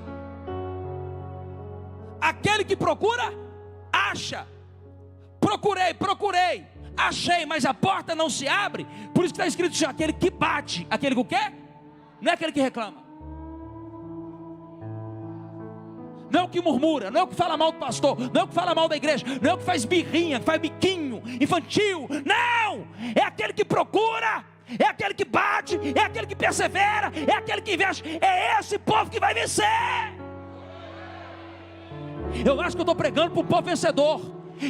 Aquele que procura, acha. Procurei, achei, mas a porta não se abre. Por isso que está escrito assim: aquele que bate, aquele que o quê? Não é aquele que reclama, não é o que murmura, não é o que fala mal do pastor, não é o que fala mal da igreja, não é o que faz birrinha, que faz biquinho infantil. Não, é aquele que procura, é aquele que bate, é aquele que persevera, é aquele que investe. É esse povo que vai vencer. Eu acho que eu estou pregando para um povo vencedor.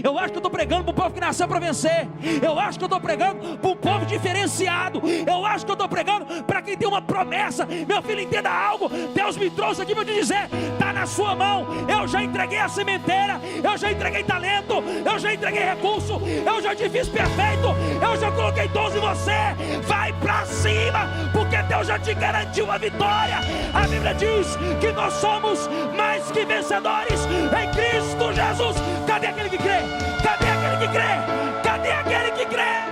Eu acho que eu estou pregando para um povo que nasceu para vencer. Eu acho que eu estou pregando para um povo diferenciado. Eu acho que eu estou pregando para quem tem uma promessa. Meu filho, entenda algo. Deus me trouxe aqui para te dizer: está na sua mão. Eu já entreguei a sementeira, eu já entreguei talento, eu já entreguei recurso, eu já te fiz perfeito, eu já coloquei dons em você. Vai para cima, porque Deus já te garantiu a vitória. A Bíblia diz que nós somos mais que vencedores em Cristo Jesus. Cadê aquele que crê? Cadê aquele que crê? Cadê aquele que crê?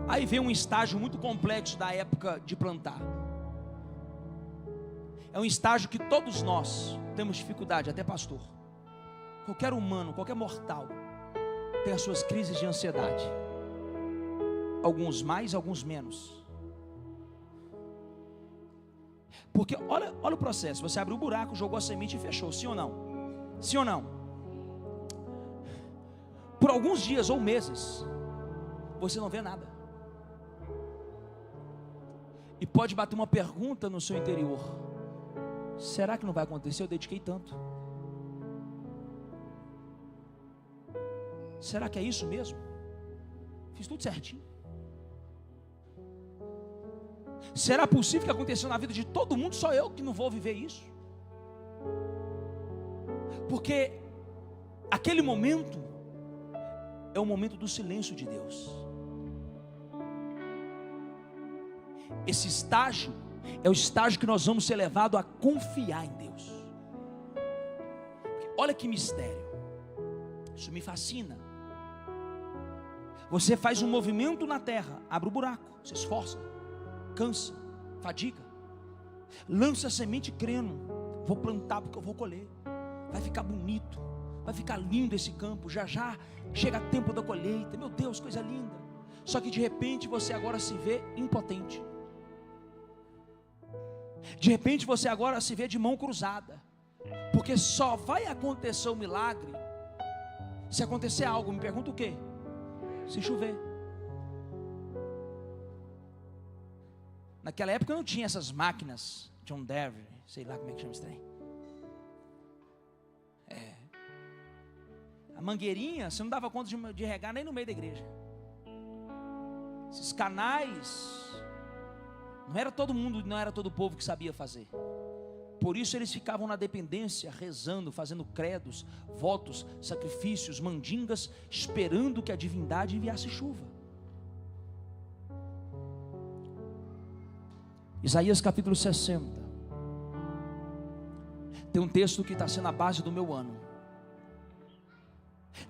Aí vem um estágio muito complexo da época de plantar. É um estágio que todos nós temos dificuldade, até pastor. Qualquer humano, qualquer mortal tem as suas crises de ansiedade. Alguns mais, alguns menos. Porque olha o processo. Você abriu o buraco, jogou a semente e fechou. Sim ou não? Sim ou não? Por alguns dias ou meses você não vê nada. E pode bater uma pergunta no seu interior: será que não vai acontecer? Eu dediquei tanto. Será que é isso mesmo? Fiz tudo certinho. Será possível que aconteceu na vida de todo mundo, só eu que não vou viver isso? Porque aquele momento é o momento do silêncio de Deus. Esse estágio é o estágio que nós vamos ser levados a confiar em Deus. Olha que mistério. Isso me fascina. Você faz um movimento na terra, abre o buraco, se esforça, cansa, fadiga, lança a semente crendo: vou plantar porque eu vou colher. Vai ficar bonito, vai ficar lindo esse campo. Já já chega tempo da colheita. Meu Deus, coisa linda. Só que de repente você agora se vê impotente. De repente você agora se vê de mão cruzada. Porque só vai acontecer o milagre se acontecer algo. Me pergunta o quê? Se chover. Naquela época não tinha essas máquinas John Deere, sei lá como é que chama esse trem. A mangueirinha, você não dava conta de regar nem no meio da igreja. Esses canais, não era todo mundo, não era todo o povo que sabia fazer. Por isso eles ficavam na dependência, rezando, fazendo credos, votos, sacrifícios, mandingas, esperando que a divindade enviasse chuva. Isaías capítulo 60. Tem um texto que está sendo a base do meu ano.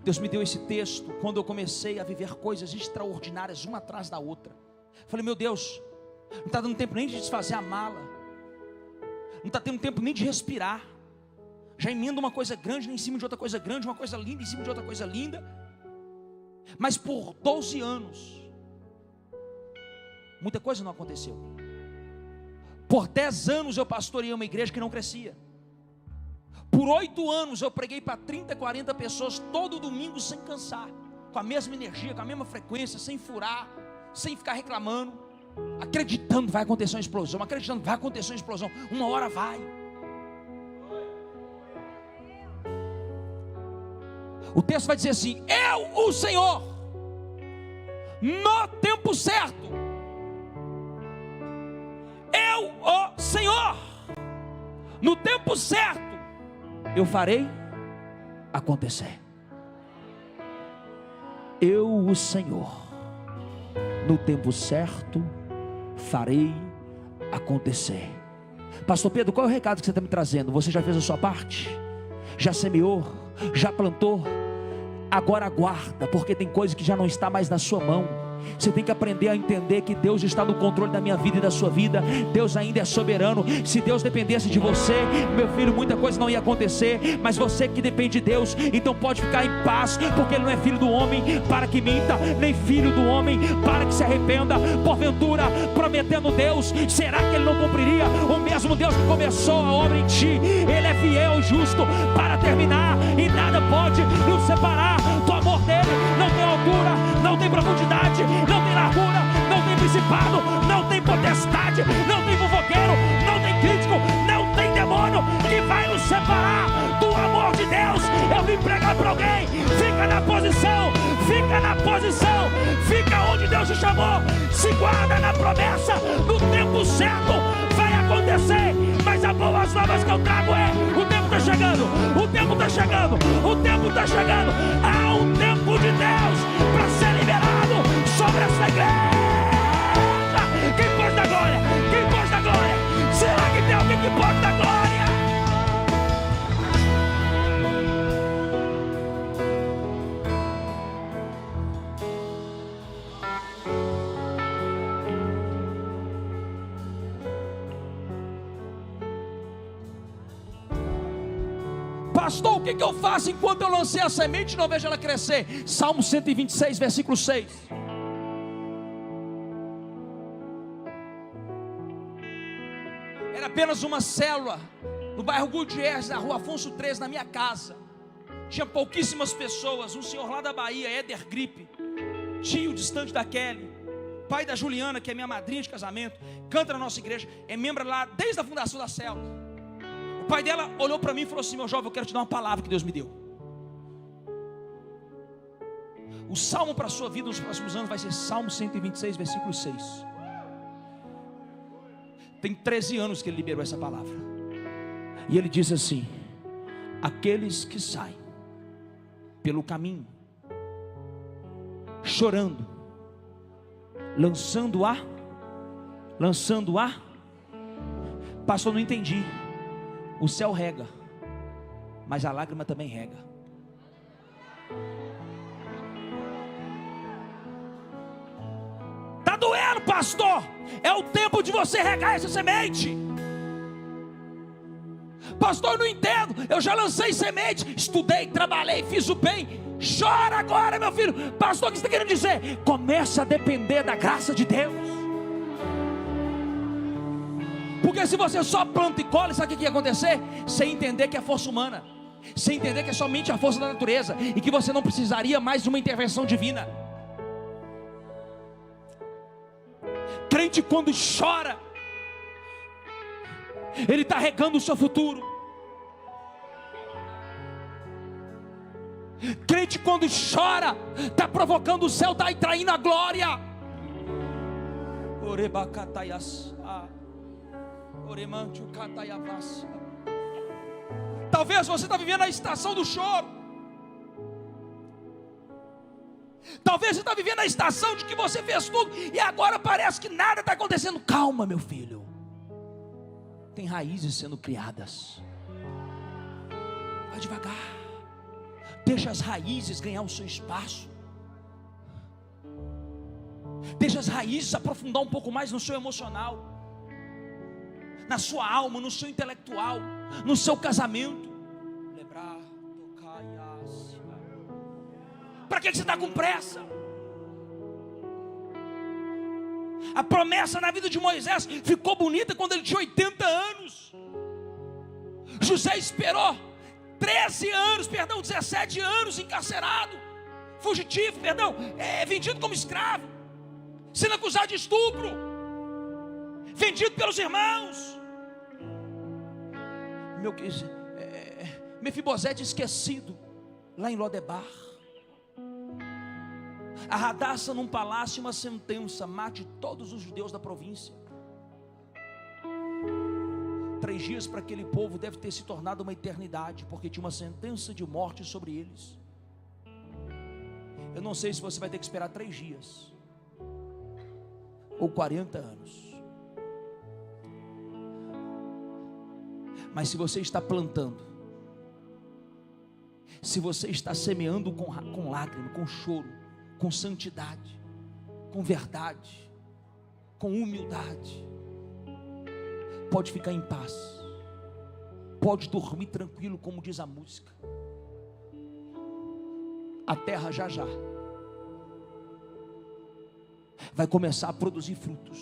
Deus me deu esse texto quando eu comecei a viver coisas extraordinárias, uma atrás da outra. Falei: meu Deus, não está dando tempo nem de desfazer a mala, não está tendo tempo nem de respirar. Já emenda uma coisa grande em cima de outra coisa grande, uma coisa linda em cima de outra coisa linda. Mas por 12 anos muita coisa não aconteceu. Por 10 anos eu pastoreei uma igreja que não crescia. Por 8 anos eu preguei para 30, 40 pessoas todo domingo sem cansar, com a mesma energia, com a mesma frequência, sem furar, sem ficar reclamando, acreditando vai acontecer uma explosão, acreditando vai acontecer uma explosão, uma hora vai. O texto vai dizer assim: eu, o Senhor, no tempo certo, eu, o Senhor, no tempo certo, eu farei acontecer. Eu, o Senhor, no tempo certo, farei acontecer. Pastor Pedro, qual é o recado que você está me trazendo? Você já fez a sua parte? Já semeou? Já plantou? Agora aguarda, porque tem coisa que já não está mais na sua mão. Você tem que aprender a entender que Deus está no controle da minha vida e da sua vida. Deus ainda é soberano. Se Deus dependesse de você, meu filho, muita coisa não ia acontecer. Mas você que depende de Deus, então pode ficar em paz, porque Ele não é filho do homem para que minta, nem filho do homem para que se arrependa. Porventura, prometendo Deus, será que Ele não cumpriria? O mesmo Deus que começou a obra em ti, Ele é fiel e justo para terminar, e nada pode nos separar do amor dele. Não tem altura, não tem profundidade, não tem largura, não tem principado, não tem potestade, não tem fofoqueiro, não tem crítico, não tem demônio que vai nos separar do amor de Deus. Eu vim pregar para alguém: fica na posição, fica na posição, fica onde Deus te chamou, se guarda na promessa. No tempo certo vai acontecer. Mas as boas novas que eu trago é: o tempo está chegando, o tempo está chegando, o tempo está chegando. Há um tempo de Deus para ser liberado sobre essa igreja. Quem pode dar glória? Quem pode dar glória? Será que tem alguém que pode dar glória? Pastor, o que eu faço enquanto eu lancei a semente e não vejo ela crescer? Salmo 126, versículo 6. Era apenas uma célula no bairro Gutierrez, na rua Afonso 13, na minha casa. Tinha pouquíssimas pessoas. Um senhor lá da Bahia, Éder Gripe, tio distante da Kelly, pai da Juliana, que é minha madrinha de casamento, canta na nossa igreja, é membro lá desde a fundação da célula. O pai dela olhou para mim e falou assim: meu jovem, eu quero te dar uma palavra que Deus me deu. O salmo para a sua vida nos próximos anos vai ser Salmo 126, versículo 6. Tem 13 anos que ele liberou essa palavra. E ele diz assim: aqueles que saem pelo caminho chorando, lançando a pastor, não entendi. O céu rega, mas a lágrima também rega. Está doendo, pastor? É o tempo de você regar essa semente. Pastor, eu não entendo. Eu já lancei semente, estudei, trabalhei, fiz o bem. Chora agora, meu filho. Pastor, o que você está querendo dizer? Comece a depender da graça de Deus. Porque se você só planta e colhe, sabe o que ia acontecer? Sem entender que é força humana, sem entender que é somente a força da natureza, e que você não precisaria mais de uma intervenção divina. Crente, quando chora, ele está regando o seu futuro. Crente, quando chora, está provocando o céu, está traindo a glória. Talvez você está vivendo a estação do choro. Talvez você está vivendo a estação de que você fez tudo e agora parece que nada está acontecendo. Calma, meu filho. Tem raízes sendo criadas. Vai devagar. Deixa as raízes ganhar o seu espaço. Deixa as raízes aprofundar um pouco mais no seu emocional, na sua alma, no seu intelectual, no seu casamento. Para que você está com pressa? A promessa na vida de Moisés ficou bonita quando ele tinha 80 anos. José esperou 17 anos encarcerado, fugitivo, vendido como escravo, sendo acusado de estupro, vendido pelos irmãos. Mefibosete esquecido lá em Lodebar. A Radassa num palácio, uma sentença: mate todos os judeus da província. 3 dias para aquele povo deve ter se tornado uma eternidade, porque tinha uma sentença de morte sobre eles. Eu não sei se você vai ter que esperar 3 dias ou 40 anos, mas se você está plantando, se você está semeando com lágrima, com choro, com santidade, com verdade, com humildade, pode ficar em paz, pode dormir tranquilo, como diz a música. A terra já vai começar a produzir frutos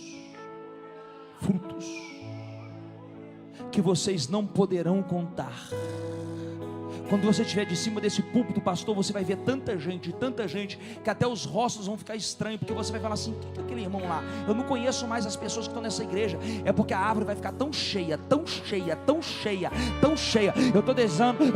que vocês não poderão contar. Quando você estiver de cima desse púlpito, pastor, você vai ver tanta gente, que até os rostos vão ficar estranhos, porque você vai falar assim: quem que é aquele irmão lá? Eu não conheço mais as pessoas que estão nessa igreja. É porque a árvore vai ficar tão cheia. Eu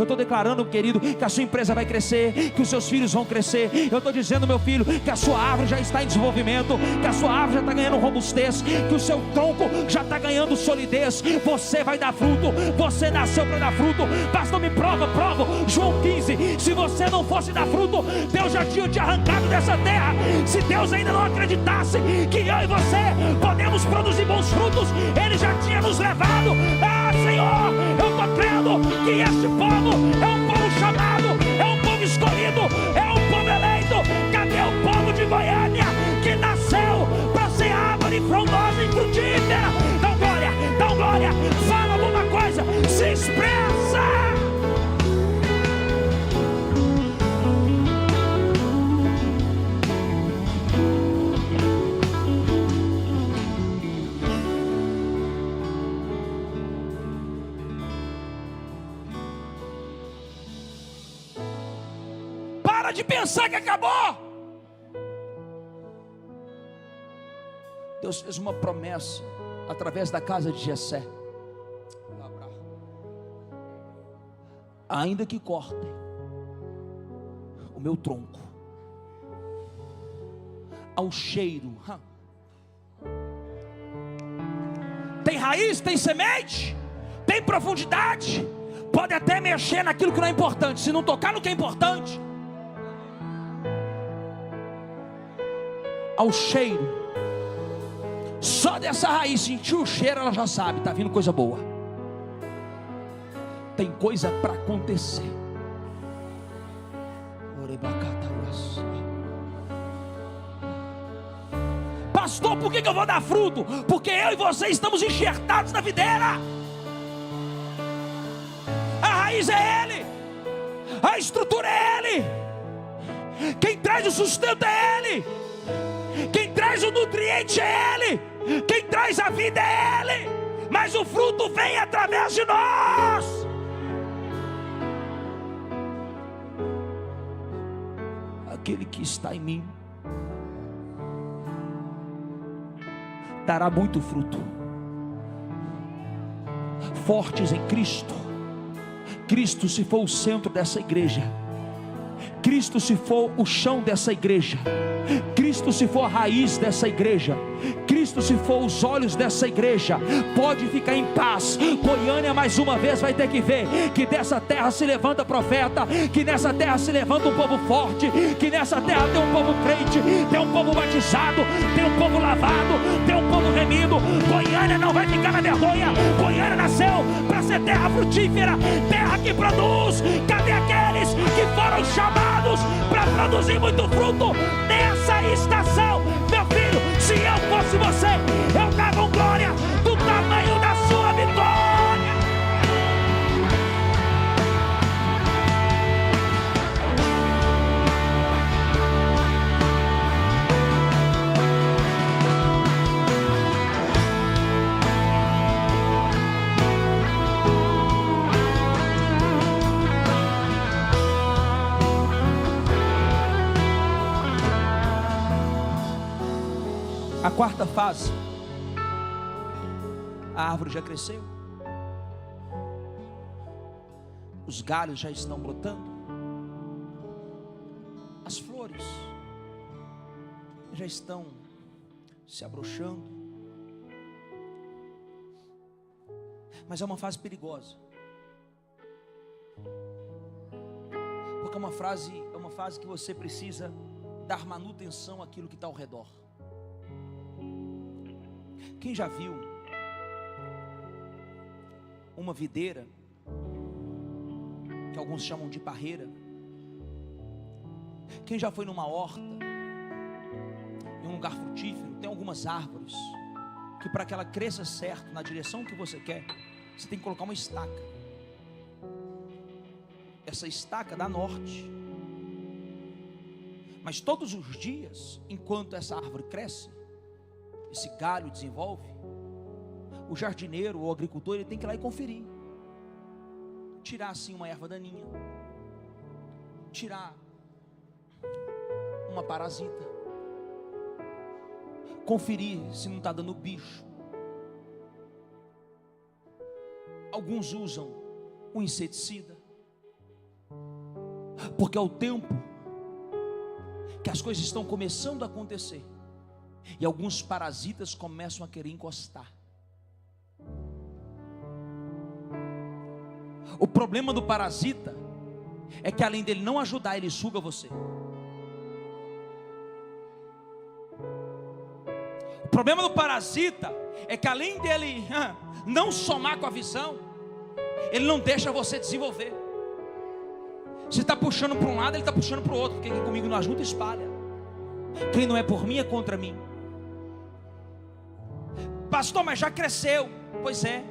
estou declarando, querido, que a sua empresa vai crescer, que os seus filhos vão crescer. Eu estou dizendo, meu filho, que a sua árvore já está em desenvolvimento, que a sua árvore já está ganhando robustez, que o seu tronco já está ganhando solidez. Você vai dar fruto, você nasceu para dar fruto. Pastor, me prova. João 15, se você não fosse dar fruto, Deus já tinha te arrancado dessa terra. Se Deus ainda não acreditasse que eu e você podemos produzir bons frutos, Ele já tinha nos levado. Senhor, eu estou crendo que este povo é um povo chamado, é um povo escolhido, é um povo eleito. Cadê o povo de Goiânia que nasceu para ser árvore frondosa e frutífera? Dá glória, fala alguma coisa, se expressa. De pensar que acabou. Deus fez uma promessa através da casa de Jessé: ainda que cortem o meu tronco, ao cheiro, tem raiz, tem semente, tem profundidade, pode até mexer naquilo que não é importante. Se não tocar no que é importante, ao cheiro, só dessa raiz, sentiu o cheiro, ela já sabe, está vindo coisa boa, tem coisa para acontecer. Pastor, por que eu vou dar fruto? Porque eu e você estamos enxertados na videira. A raiz é Ele, a estrutura é Ele, quem traz o sustento é Ele, quem traz o nutriente é Ele, quem traz a vida é Ele, mas o fruto vem através de nós. Aquele que está em mim dará muito fruto, fortes em Cristo. Cristo se for o centro dessa igreja, Cristo se for o chão dessa igreja, Cristo se for a raiz dessa igreja, Cristo se for os olhos dessa igreja, pode ficar em paz. Goiânia mais uma vez vai ter que ver que dessa terra se levanta profeta, que nessa terra se levanta um povo forte, que nessa terra tem um povo crente, tem um povo batizado, tem um povo lavado, tem um povo remido. Goiânia não vai ficar na vergonha. Goiânia nasceu para ser terra frutífera, terra que produz. Cadê aqueles que foram chamados para produzir muito fruto nessa estação? Meu filho, se eu fosse você, eu dava glória do tamanho da sua vitória. A quarta fase, a árvore já cresceu, os galhos já estão brotando, as flores já estão se abrochando, mas é uma fase perigosa, porque é uma fase que você precisa dar manutenção àquilo que está ao redor. Quem já viu uma videira, que alguns chamam de parreira? Quem já foi numa horta em um lugar frutífero, tem algumas árvores que para que ela cresça certo na direção que você quer, você tem que colocar uma estaca. Essa estaca dá norte. Mas todos os dias, enquanto essa árvore cresce, esse galho desenvolve, o jardineiro ou o agricultor, ele tem que ir lá e conferir, tirar assim uma erva daninha, tirar uma parasita, conferir se não está dando bicho. Alguns usam um inseticida, porque é o tempo que as coisas estão começando a acontecer, e alguns parasitas começam a querer encostar. O problema do parasita é que além dele não ajudar, ele suga você. O problema do parasita é que além dele não somar com a visão, ele não deixa você desenvolver. Se está puxando para um lado, ele está puxando para o outro, porque quem comigo não ajuda, espalha. Quem não é por mim, é contra mim. Pastor, mas já cresceu. Pois é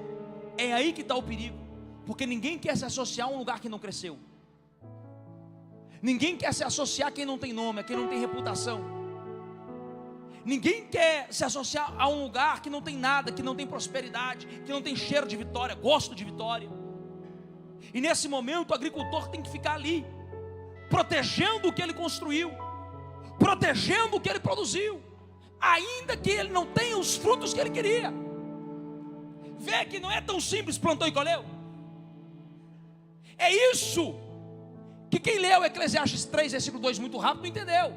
aí que está o perigo, porque ninguém quer se associar a um lugar que não cresceu. Ninguém quer se associar a quem não tem nome, a quem não tem reputação. Ninguém quer se associar a um lugar que não tem nada, que não tem prosperidade, que não tem cheiro de vitória, gosto de vitória. E nesse momento o agricultor tem que ficar ali, protegendo o que ele construiu, protegendo o que ele produziu, ainda que ele não tenha os frutos que ele queria. Vê que não é tão simples, plantou e colheu. É isso que quem leu Eclesiastes 3, versículo 2 muito rápido não entendeu.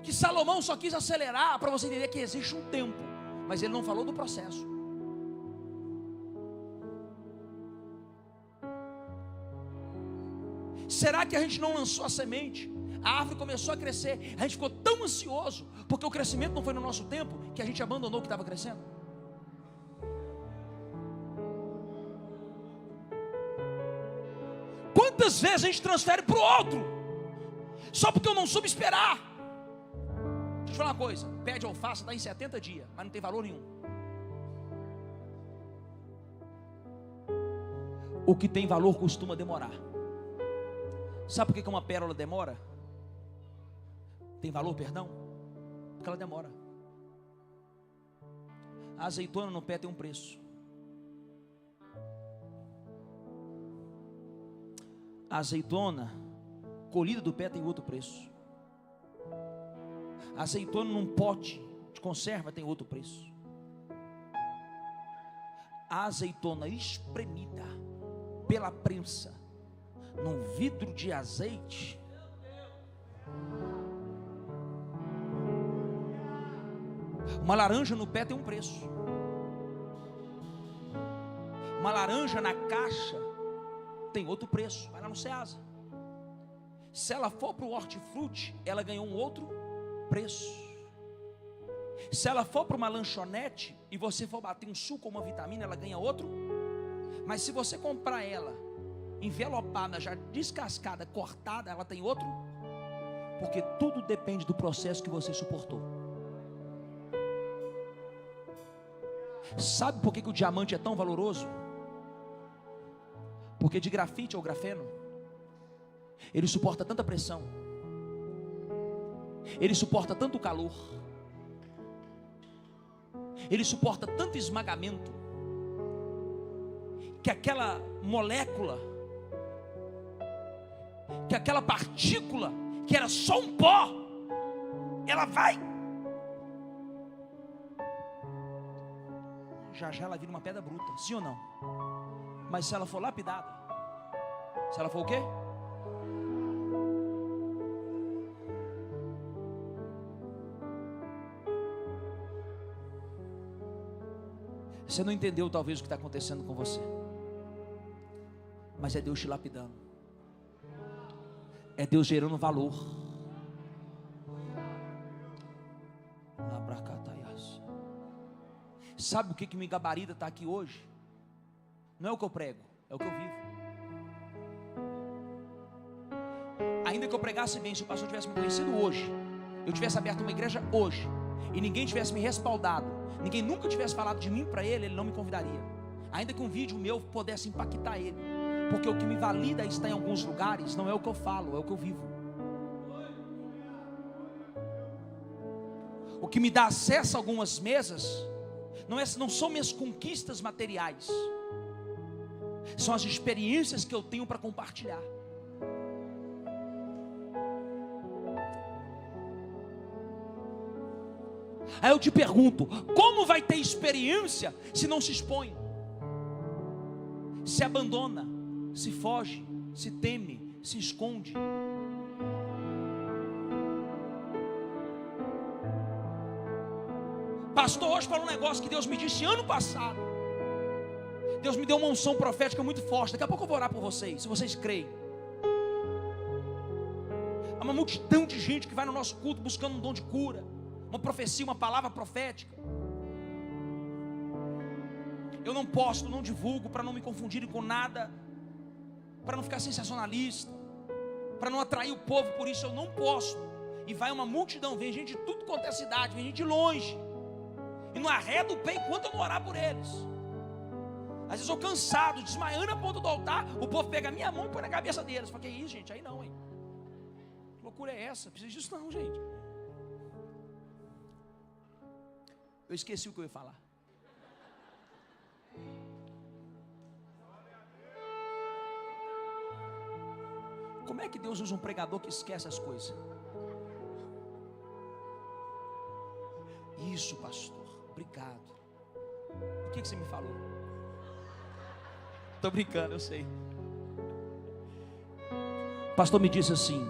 Que Salomão só quis acelerar para você entender que existe um tempo, mas ele não falou do processo. Será que a gente não lançou a semente? A árvore começou a crescer, a gente ficou tão ansioso, porque o crescimento não foi no nosso tempo, que a gente abandonou o que estava crescendo. Quantas vezes a gente transfere para o outro, só porque eu não soube esperar? Deixa eu te falar uma coisa, pé de alface está em 70 dias, mas não tem valor nenhum. O que tem valor costuma demorar. Sabe por que uma pérola demora? Tem valor, perdão? Porque ela demora. A azeitona no pé tem um preço. A azeitona colhida do pé tem outro preço. A azeitona num pote de conserva tem outro preço. A azeitona espremida pela prensa num vidro de azeite, uma laranja no pé tem um preço. Uma laranja na caixa tem outro preço. Vai lá no Ceasa. Se ela for para o hortifruti, ela ganhou um outro preço. Se ela for para uma lanchonete e você for bater um suco ou uma vitamina, ela ganha outro. Mas se você comprar ela envelopada, já descascada, cortada, ela tem outro. Porque tudo depende do processo que você suportou. Sabe por que o diamante é tão valoroso? Porque de grafite ou grafeno, ele suporta tanta pressão, ele suporta tanto calor, ele suporta tanto esmagamento, que aquela molécula, que aquela partícula, que era só um pó, ela vai, já ela vira uma pedra bruta, sim ou não? Mas se ela for lapidada, se ela for o quê? Você não entendeu talvez o que está acontecendo com você, mas é Deus te lapidando, é Deus gerando valor. Sabe o que me gabarita estar aqui hoje? Não é o que eu prego, é o que eu vivo. Ainda que eu pregasse bem, se o pastor tivesse me conhecido hoje, eu tivesse aberto uma igreja hoje, e ninguém tivesse me respaldado, ninguém nunca tivesse falado de mim para ele, ele não me convidaria. Ainda que um vídeo meu pudesse impactar ele, porque o que me valida a estar em alguns lugares não é o que eu falo, é o que eu vivo. O que me dá acesso a algumas mesas não são minhas conquistas materiais, são as experiências que eu tenho para compartilhar. Aí eu te pergunto, como vai ter experiência se não se expõe? Se abandona, se foge, se teme, se esconde. Pastor, hoje falou um negócio que Deus me disse ano passado. Deus me deu uma unção profética muito forte. Daqui a pouco eu vou orar por vocês, se vocês creem. Há uma multidão de gente que vai no nosso culto buscando um dom de cura, uma profecia, uma palavra profética. Eu não posto, não divulgo, para não me confundirem com nada, para não ficar sensacionalista, para não atrair o povo. Por isso eu não posto. E vai uma multidão, vem gente de tudo quanto é cidade, vem gente de longe, e não arreda o pé enquanto eu não orar por eles. Às vezes eu cansado, desmaiando na ponta do altar, o povo pega a minha mão e põe na cabeça deles. Fala, que isso, gente? Aí não, hein? Que loucura é essa? Precisa disso não, gente. Eu esqueci o que eu ia falar. Como é que Deus usa um pregador que esquece as coisas? Isso, pastor, obrigado. O que você me falou? Estou brincando, eu sei. O pastor me disse assim: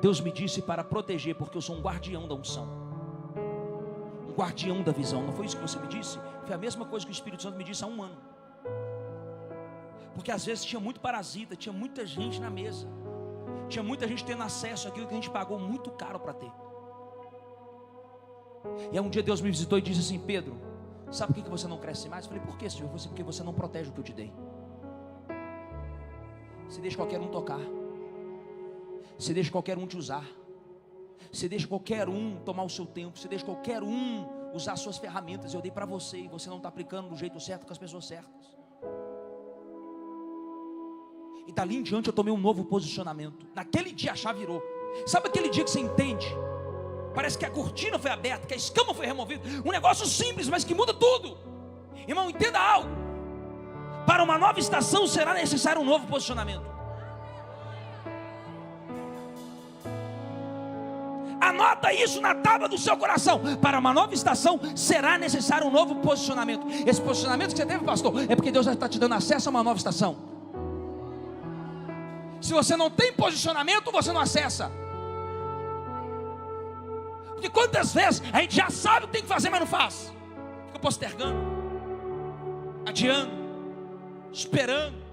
Deus me disse para proteger, porque eu sou um guardião da unção, um guardião da visão. Não foi isso que você me disse? Foi a mesma coisa que o Espírito Santo me disse há um ano. Porque às vezes tinha muito parasita, tinha muita gente na mesa, tinha muita gente tendo acesso àquilo que a gente pagou muito caro para ter. E aí um dia Deus me visitou e disse assim: Pedro, sabe por que você não cresce mais? Eu falei, por que, Senhor? Eu falei, porque você não protege o que eu te dei. Você deixa qualquer um tocar, você deixa qualquer um te usar, você deixa qualquer um tomar o seu tempo, você deixa qualquer um usar as suas ferramentas. Eu dei para você e você não está aplicando do jeito certo com as pessoas certas. E dali em diante eu tomei um novo posicionamento. Naquele dia a chave virou. Sabe aquele dia que você entende? Parece que a cortina foi aberta, que a escama foi removida. Um negócio simples, mas que muda tudo. Irmão, entenda algo. Para uma nova estação será necessário um novo posicionamento. Anota isso na tábua do seu coração. Para uma nova estação será necessário um novo posicionamento. Esse posicionamento que você teve, pastor, é porque Deus já está te dando acesso a uma nova estação. Se você não tem posicionamento, você não acessa. Porque quantas vezes a gente já sabe o que tem que fazer, mas não faz. Fica postergando, adiando, esperando.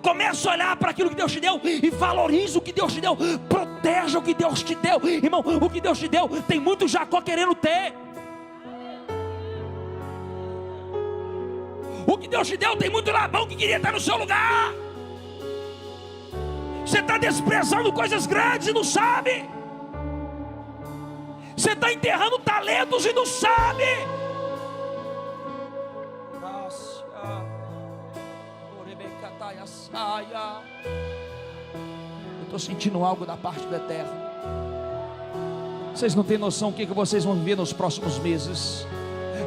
Comece a olhar para aquilo que Deus te deu e valorize o que Deus te deu. Proteja o que Deus te deu. Irmão, o que Deus te deu, tem muito Jacó querendo ter. O que Deus te deu, tem muito Labão que queria estar no seu lugar. Você está desprezando coisas grandes e não sabe. Você está enterrando talentos e não sabe. Eu estou sentindo algo da parte do Eterno. Vocês não têm noção o que vocês vão viver nos próximos meses.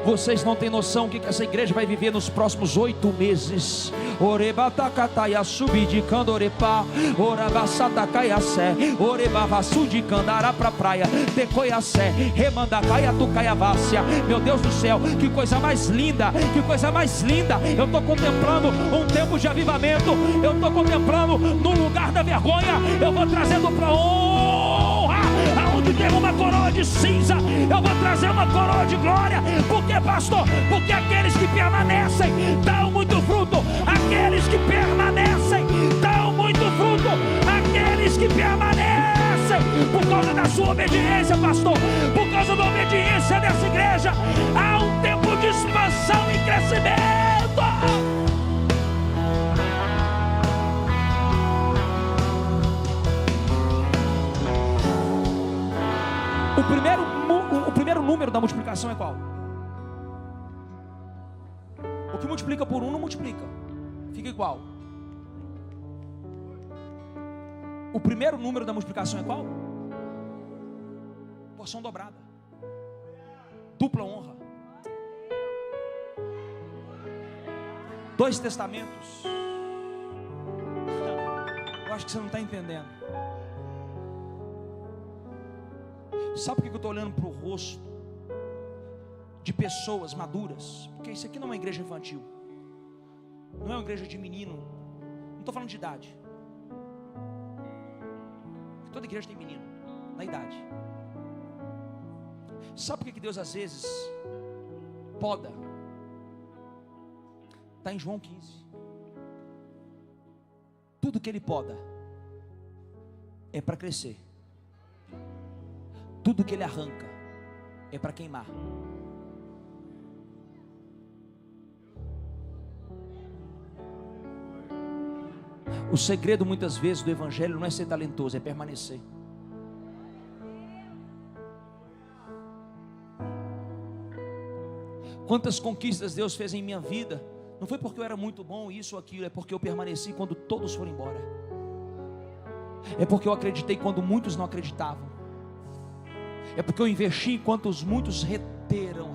Vocês não têm noção o que essa igreja vai viver nos próximos 8 meses. Orebatacataia subidicando orepa, orabaçatacaiacé, orebavasudicandara pra praia, decoiacé, remandacaia tucaiavácia. Meu Deus do céu, que coisa mais linda, que coisa mais linda. Eu estou contemplando um tempo de avivamento. Eu estou contemplando no lugar da vergonha. Eu vou trazendo para honra. Aonde tem uma coroa de cinza, eu vou trazer uma coroa de glória. Por que, pastor? Porque aqueles que permanecem dão muito fruto. Aqueles que permanecem dão muito fruto. Aqueles que permanecem, por causa da sua obediência, pastor, por causa da obediência dessa igreja, há um tempo de expansão e crescimento. multiplicação é qual? O que multiplica por 1 não multiplica, fica igual. O primeiro número da multiplicação é qual? Porção dobrada, dupla honra. 2 testamentos. Eu acho que você não está entendendo. Sabe por que eu estou olhando para o rosto de pessoas maduras? Porque isso aqui não é uma igreja infantil, não é uma igreja de menino. Não estou falando de idade. Toda igreja tem menino na idade. Sabe por que Deus às vezes poda? Está em João 15. Tudo que Ele poda é para crescer. Tudo que Ele arranca é para queimar. O segredo muitas vezes do evangelho não é ser talentoso, é permanecer. Quantas conquistas Deus fez em minha vida, não foi porque eu era muito bom, isso ou aquilo, é porque eu permaneci quando todos foram embora. É porque eu acreditei quando muitos não acreditavam. É porque eu investi enquanto os muitos reteram.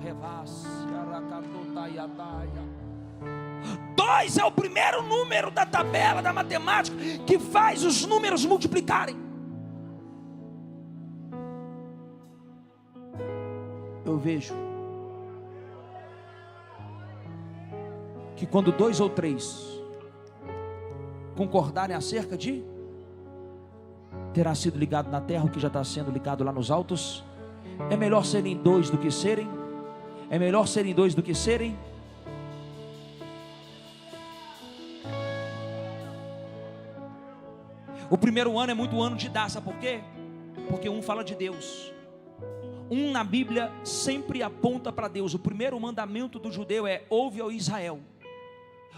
2 é o primeiro número da tabela da matemática que faz os números multiplicarem. Eu vejo que quando 2 ou 3 concordarem acerca de, terá sido ligado na terra o que já está sendo ligado lá nos altos. É melhor serem 2 do que serem. É melhor serem 2 do que serem. O primeiro ano é muito ano de dar, sabe por quê? Porque um fala de Deus. Na Bíblia sempre aponta para Deus. O primeiro mandamento do judeu é: ouve, ó Israel,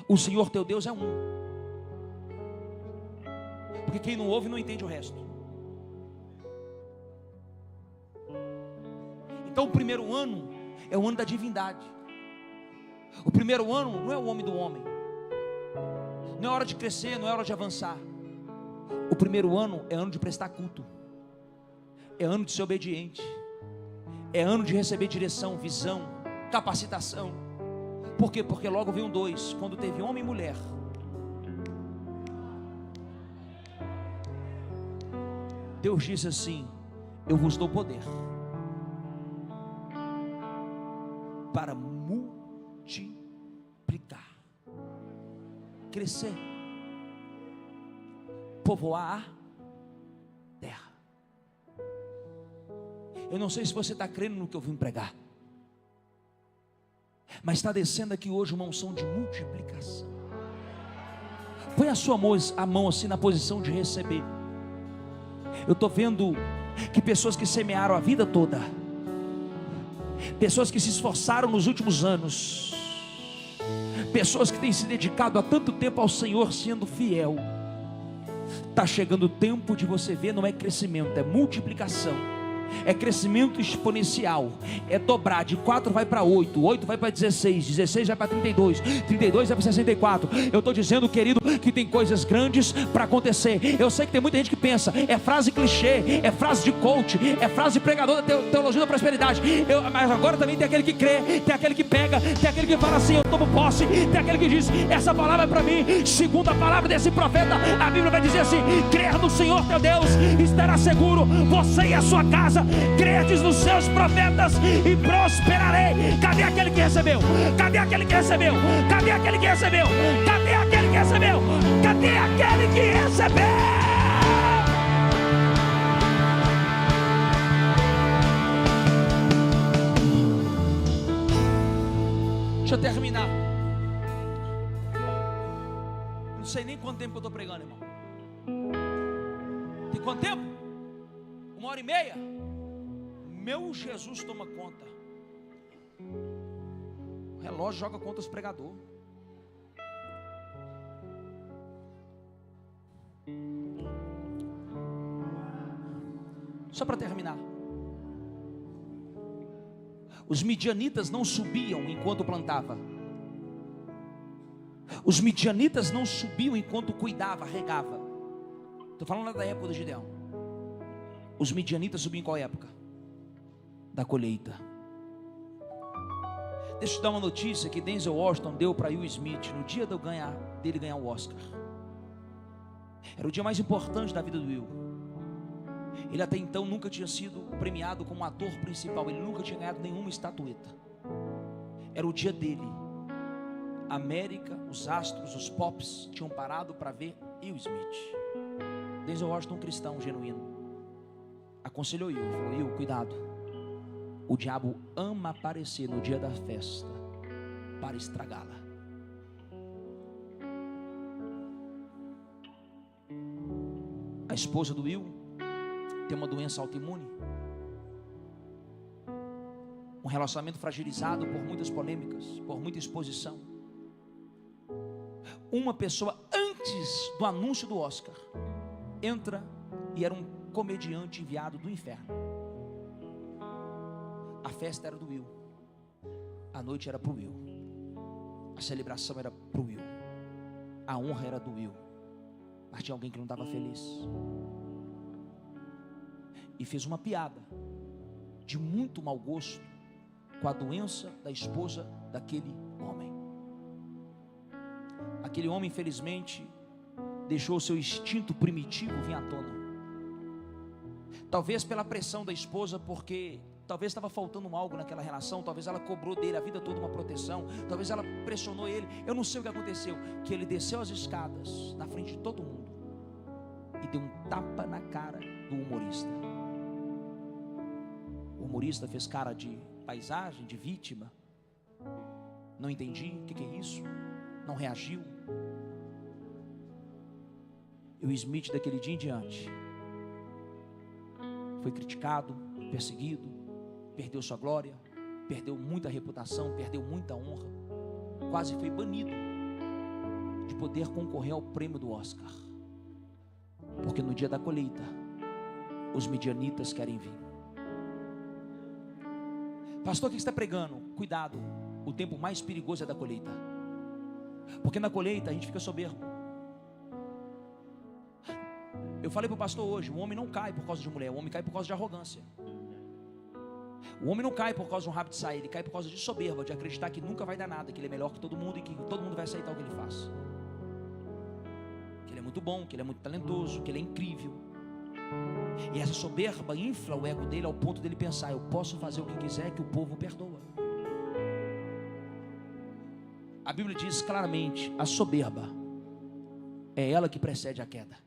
o Senhor teu Deus é um. Porque quem não ouve não entende o resto. Então o primeiro ano é o ano da divindade. O primeiro ano não é o homem do homem. Não é hora de crescer, não é hora de avançar. O primeiro ano é ano de prestar culto. É ano de ser obediente. É ano de receber direção, visão, capacitação. Por quê? Porque logo vem um 2. Quando teve homem e mulher, Deus disse assim: eu vos dou poder para multiplicar, crescer, povoar a terra. Eu não sei se você está crendo no que eu vim pregar, mas está descendo aqui hoje uma unção de multiplicação. Põe a sua mão assim na posição de receber. Eu estou vendo que pessoas que semearam a vida toda, pessoas que se esforçaram nos últimos anos, pessoas que têm se dedicado há tanto tempo ao Senhor sendo fiel, está chegando o tempo de você ver, não é crescimento, é multiplicação. É crescimento exponencial, é dobrar, de 4 vai para 8, 8 vai para 16, 16 vai para 32, 32 vai para 64. Eu estou dizendo, querido, que tem coisas grandes para acontecer. Eu sei que tem muita gente que pensa, é frase clichê, é frase de coach, é frase de pregador da teologia da prosperidade. Mas agora também tem aquele que crê, tem aquele que pega, tem aquele que fala assim: eu tomo posse, tem aquele que diz: essa palavra é para mim. Segundo a palavra desse profeta, a Bíblia vai dizer assim: crer no Senhor teu Deus estará seguro, você e a sua casa. Credes nos seus profetas e prosperarei. Cadê aquele que recebeu? Cadê aquele que recebeu? Cadê aquele que recebeu? Cadê aquele que recebeu? Cadê aquele que recebeu? Deixa eu terminar. Não sei nem quanto tempo que eu estou pregando, irmão. Tem quanto tempo? 1h30? Meu Jesus toma conta. O relógio joga contra os pregadores. Só para terminar, Os midianitas não subiam enquanto plantava. Os midianitas não subiam enquanto cuidava, regava. Estou falando da época do Gideão. Os midianitas subiam em qual época? Da colheita. Deixa eu te dar uma notícia que Denzel Washington deu para Will Smith no dia dele ganhar o Oscar. Era o dia mais importante da vida do Will. Ele até então nunca tinha sido premiado como ator principal. Ele nunca tinha ganhado nenhuma estatueta. Era o dia dele. A América, os astros, os pops tinham parado para ver Will Smith. Denzel Washington, um cristão genuíno, aconselhou Will, falou: Will, cuidado. O diabo ama aparecer no dia da festa para estragá-la. A esposa do Will tem uma doença autoimune, um relacionamento fragilizado por muitas polêmicas, por muita exposição. Uma pessoa antes do anúncio do Oscar entra e era um comediante enviado do inferno. A festa era do Will, a noite era para o Will, a celebração era para o Will, a honra era do Will, mas tinha alguém que não estava feliz e fez uma piada de muito mau gosto com a doença da esposa daquele homem. Aquele homem, infelizmente, deixou o seu instinto primitivo vir à tona. Talvez pela pressão da esposa, porque talvez estava faltando algo naquela relação. Talvez ela cobrou dele a vida toda uma proteção. Talvez ela pressionou ele. Eu não sei o que aconteceu. Que ele desceu as escadas na frente de todo mundo e deu um tapa na cara do humorista. O humorista fez cara de paisagem, de vítima. Não entendi, o que é isso? Não reagiu. E o Smith, daquele dia em diante, foi criticado, perseguido, perdeu sua glória, perdeu muita reputação, perdeu muita honra, quase foi banido de poder concorrer ao prêmio do Oscar, porque no dia da colheita os midianitas querem vir. Pastor, o que você está pregando? Cuidado, o tempo mais perigoso é da colheita, porque na colheita a gente fica soberbo. Eu falei para o pastor hoje: o homem não cai por causa de mulher, o homem cai por causa de arrogância. O homem não cai por causa de um rabo de saia, ele cai por causa de soberba, de acreditar que nunca vai dar nada, que ele é melhor que todo mundo e que todo mundo vai aceitar o que ele faz, que ele é muito bom, que ele é muito talentoso, que ele é incrível. E essa soberba infla o ego dele ao ponto dele pensar: eu posso fazer o que quiser que o povo perdoa. A Bíblia diz claramente: a soberba é ela que precede a queda.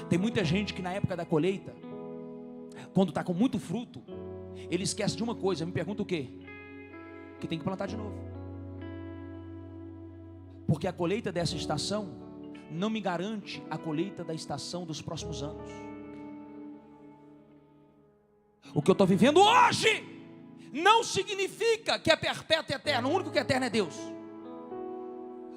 Tem muita gente que na época da colheita, quando está com muito fruto, ele esquece de uma coisa. Me pergunta o quê? Que tem que plantar de novo. Porque a colheita dessa estação não me garante a colheita da estação dos próximos anos. O que eu estou vivendo hoje não significa que é perpétuo e eterno. O único que é eterno é Deus.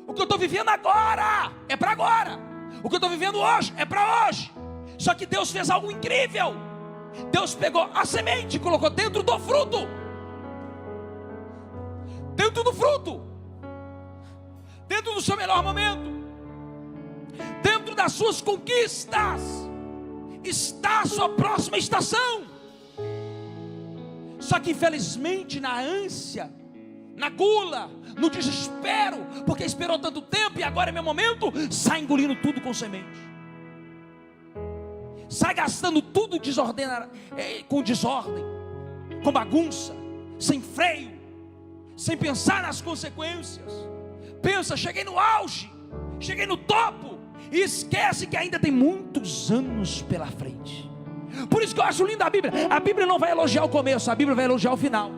O que eu estou vivendo agora é para agora. O que eu estou vivendo hoje é para hoje. Só que Deus fez algo incrível. Deus pegou a semente e colocou dentro do fruto. Dentro do fruto. Dentro do seu melhor momento. Dentro das suas conquistas está a sua próxima estação. Só que infelizmente na ânsia, na gula, no desespero, porque esperou tanto tempo e agora é meu momento, sai engolindo tudo com semente, sai gastando tudo com desordem, com bagunça, sem freio, sem pensar nas consequências. Pensa: cheguei no auge, cheguei no topo, e esquece que ainda tem muitos anos pela frente. Por isso que eu acho lindo a Bíblia. A Bíblia não vai elogiar o começo, a Bíblia vai elogiar o final.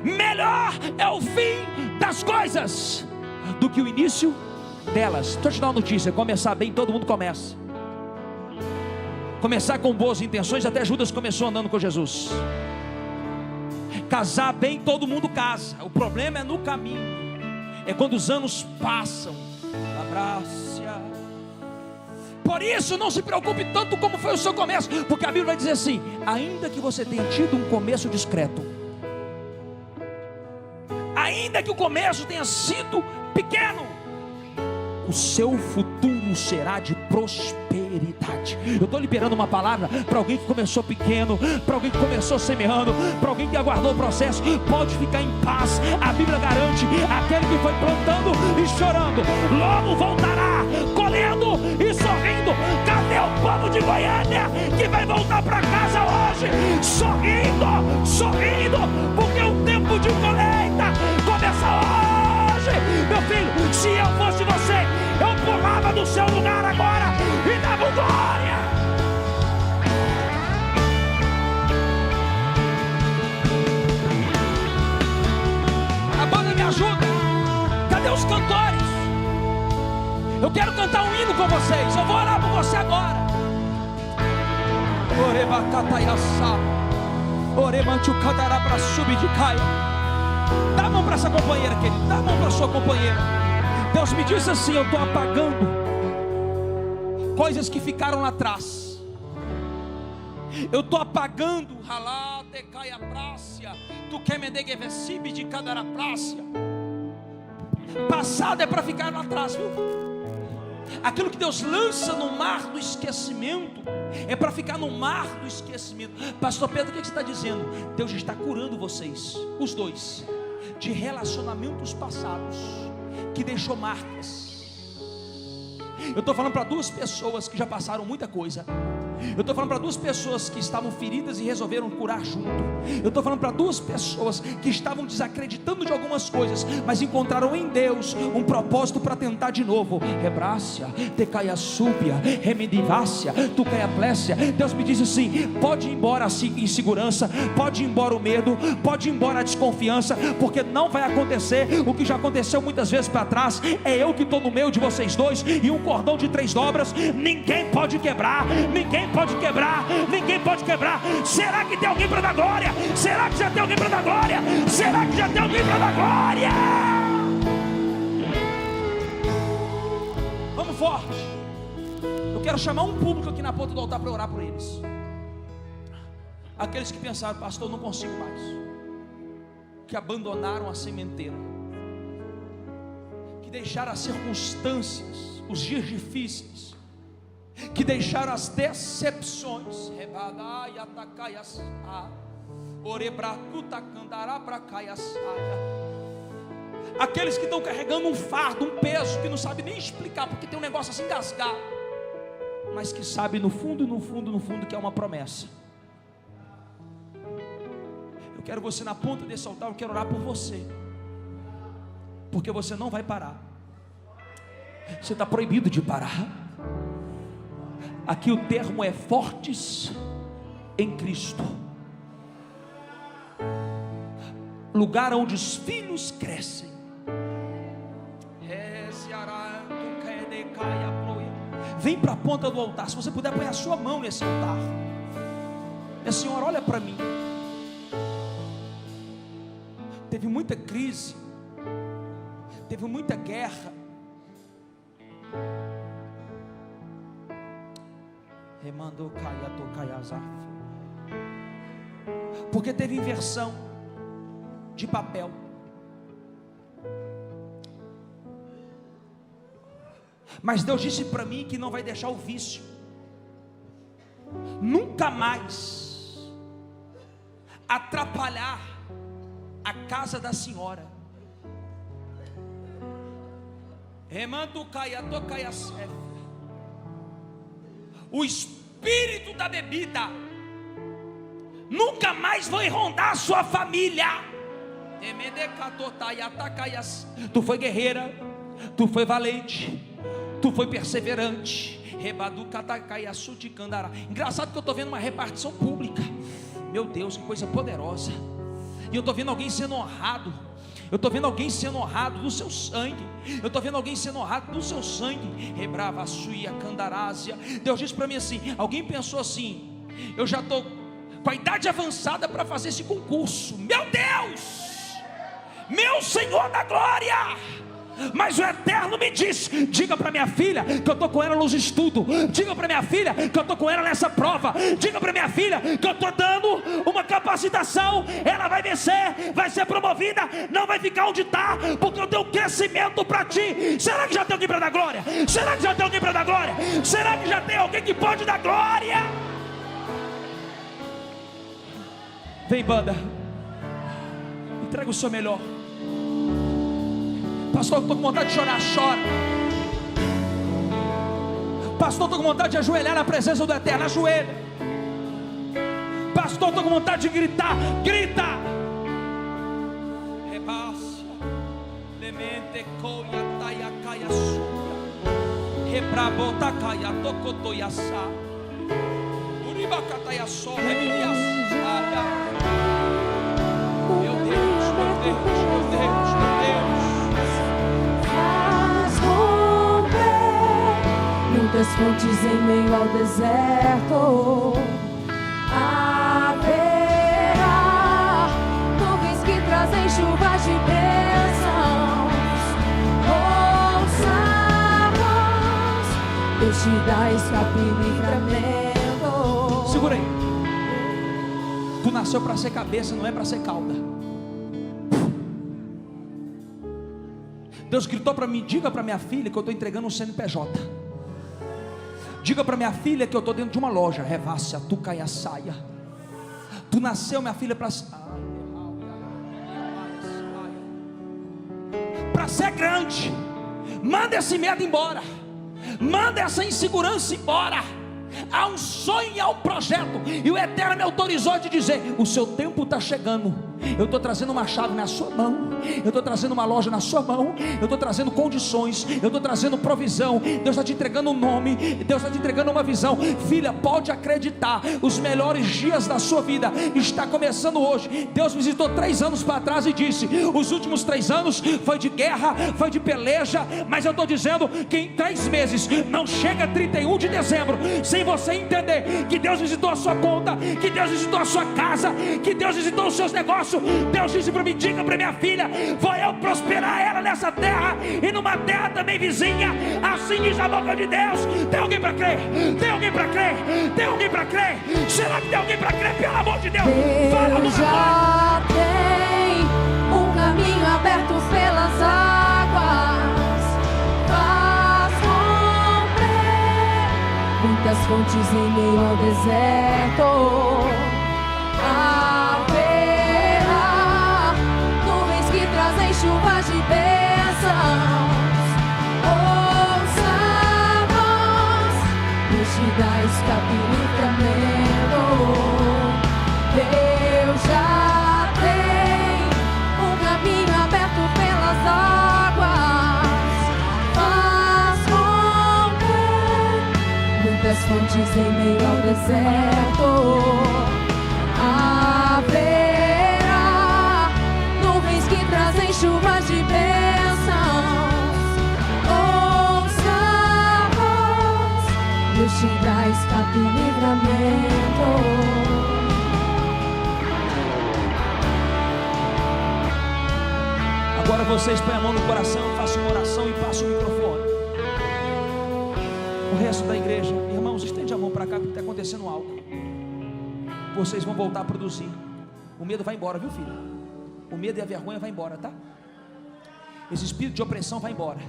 Melhor é o fim das coisas do que o início delas. Deixa eu te dar uma notícia: começar bem, todo mundo começa. Começar com boas intenções, até Judas começou andando com Jesus. Casar bem, todo mundo casa. O problema é no caminho, é quando os anos passam Abrácia. Por isso, não se preocupe tanto como foi o seu começo, porque a Bíblia vai dizer assim: ainda que você tenha tido um começo discreto, ainda que o começo tenha sido pequeno, o seu futuro será de prosperidade. Eu estou liberando uma palavra para alguém que começou pequeno, para alguém que começou semeando, para alguém que aguardou o processo. Pode ficar em paz. A Bíblia garante: aquele que foi plantando e chorando, logo voltará colhendo e sorrindo. Cadê o povo de Goiânia que vai voltar para casa hoje sorrindo, sorrindo, porque o tempo de colheita começa hoje. Meu filho, se eu fosse você, eu pulava do seu lugar agora e dava glória. A banda me ajuda. Cadê os cantores? Eu quero cantar um hino com vocês. Eu vou orar por você agora. Orebacataiaçá, oremantucadará para subir de caia. Dá a mão para essa companheira, querido. Dá a mão para sua companheira. Deus me disse assim: eu estou apagando coisas que ficaram lá atrás. Eu estou apagando. Passado é para ficar lá atrás, viu? Aquilo que Deus lança no mar do esquecimento é para ficar no mar do esquecimento. Pastor Pedro, o que você está dizendo? Deus está curando vocês, os dois, de relacionamentos passados que deixou marcas. Eu estou falando para duas pessoas que já passaram muita coisa. Eu estou falando para duas pessoas que estavam feridas e resolveram curar junto. Eu estou falando para duas pessoas que estavam desacreditando de algumas coisas, mas encontraram em Deus um propósito para tentar de novo. Rebrácia, tecaia súbia, remedivácia, tucaia plécia. Deus me diz assim: pode ir embora a insegurança, pode ir embora o medo, pode ir embora a desconfiança, porque não vai acontecer o que já aconteceu muitas vezes para trás. É eu que estou no meio de vocês dois, e um cordão de 3 dobras ninguém pode quebrar, ninguém pode quebrar, ninguém pode quebrar. Será que tem alguém para dar glória? Será que já tem alguém para dar glória? Será que já tem alguém para dar glória? Vamos forte. Eu quero chamar um público aqui na ponta do altar para orar por eles. Aqueles que pensaram: pastor, não consigo mais, que abandonaram a sementeira, que deixaram as circunstâncias, os dias difíceis, que deixaram as decepções. Aqueles que estão carregando um fardo, um peso que não sabe nem explicar, porque tem um negócio assim engasgado, mas que sabe no fundo, no fundo, no fundo, que é uma promessa. Eu quero você na ponta desse altar. Eu quero orar por você, porque você não vai parar. Você está proibido de parar. Aqui o termo é fortes em Cristo. Lugar onde os filhos crescem. Vem para a ponta do altar. Se você puder, põe a sua mão nesse altar. Minha senhora, olha para mim. Teve muita crise, teve muita guerra, porque teve inversão de papel. Mas Deus disse para mim que não vai deixar o vício nunca mais atrapalhar a casa da senhora. O espírito da bebida nunca mais vai rondar a sua família. Tu foi guerreira, tu foi valente, tu foi perseverante. Engraçado que eu estou vendo uma repartição pública. Meu Deus, que coisa poderosa. E eu estou vendo alguém sendo honrado. Eu estou vendo alguém sendo honrado do seu sangue. Eu estou vendo alguém sendo honrado do seu sangue. Rebrava suia candarásia. Deus disse para mim assim: alguém pensou assim: eu já estou com a idade avançada para fazer esse concurso. Meu Deus, meu Senhor da glória, Mas o Eterno me diz: diga para minha filha que eu estou com ela nos estudos, diga para minha filha que eu estou com ela nessa prova, diga para minha filha que eu estou dando uma capacitação, ela vai vencer, vai ser promovida, não vai ficar onde está, porque eu tenho um crescimento para ti. Será que já tem alguém para dar glória? Será que já tem alguém para dar glória? Será que já tem alguém que pode dar glória? Vem, banda, entrega o seu melhor. Pastor, eu estou com vontade de chorar, chora. Pastor, estou com vontade de ajoelhar na presença do Eterno, ajoelha. Pastor, estou com vontade de gritar, grita. Rebácia, lemente coia, taia, caia, suia. Rebrabota, caia, tocotoiaçá. Uribacataia, só, rebeliaçada. Meu Deus, meu Deus, meu Deus, meu Deus. Muitas fontes em meio ao deserto. Haverá nuvens que trazem chuvas de bênçãos. Ouçamos, Deus te dá escape e livramento. Segura aí. Tu nasceu para ser cabeça, não é para ser cauda. Deus gritou para mim: diga para minha filha que eu estou entregando um CNPJ. Diga para minha filha que eu estou dentro de uma loja. Revácia, tu caia, saia. Tu nasceu, minha filha, para ser grande. Manda esse medo embora. Manda essa insegurança embora. Há um sonho e há um projeto, e o Eterno me autorizou de dizer: o seu tempo está chegando. Eu estou trazendo uma chave na sua mão, eu estou trazendo uma loja na sua mão, eu estou trazendo condições, eu estou trazendo provisão. Deus está te entregando um nome, Deus está te entregando uma visão. Filha, pode acreditar, os melhores dias da sua vida está começando hoje. Deus visitou 3 anos para trás e disse: os últimos 3 anos foi de guerra, foi de peleja, mas eu estou dizendo que em 3 meses, não chega 31 de dezembro sem você entender que Deus visitou a sua conta, que Deus visitou a sua casa, que Deus visitou os seus negócios. Deus disse para mim: diga para minha filha, vou eu prosperar ela nessa terra e numa terra também vizinha. Assim diz a boca de Deus. Tem alguém para crer? Tem alguém para crer? Tem alguém para crer? Será que tem alguém para crer? Pelo amor de Deus, fala, Deus já tem um caminho aberto pelas águas. Faz romper muitas fontes em meio ao deserto. Haverá nuvens que trazem chuvas de bênçãos. Ouçamos, Deus te dá escape e livramento. Deus já tem um caminho aberto pelas águas. Faz romper muitas fontes em meio ao deserto. Haverá nuvens que trazem chuvas de bênçãos. Ouçamos, Deus te dá escape e livramento. Agora vocês põem a mão no coração, façam uma oração e passam o microfone. O resto da igreja, irmãos, estende a mão para cá porque está acontecendo algo. Vocês vão voltar a produzir. O medo vai embora, viu, filho? O medo e a vergonha vai embora, tá? Esse espírito de opressão vai embora.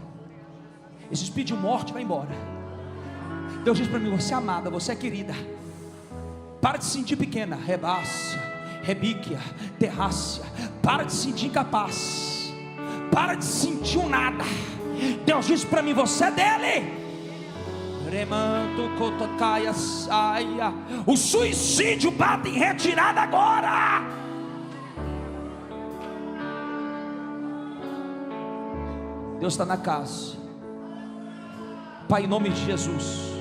Esse espírito de morte vai embora. Deus diz para mim: você é amada, você é querida. Para de se sentir pequena. Rebácia, rebíquia, terrácia. Para de se sentir incapaz. Para de sentir um nada. Deus diz para mim: você é dele. O suicídio bate em retirada agora. Deus está na casa. Pai, em nome de Jesus,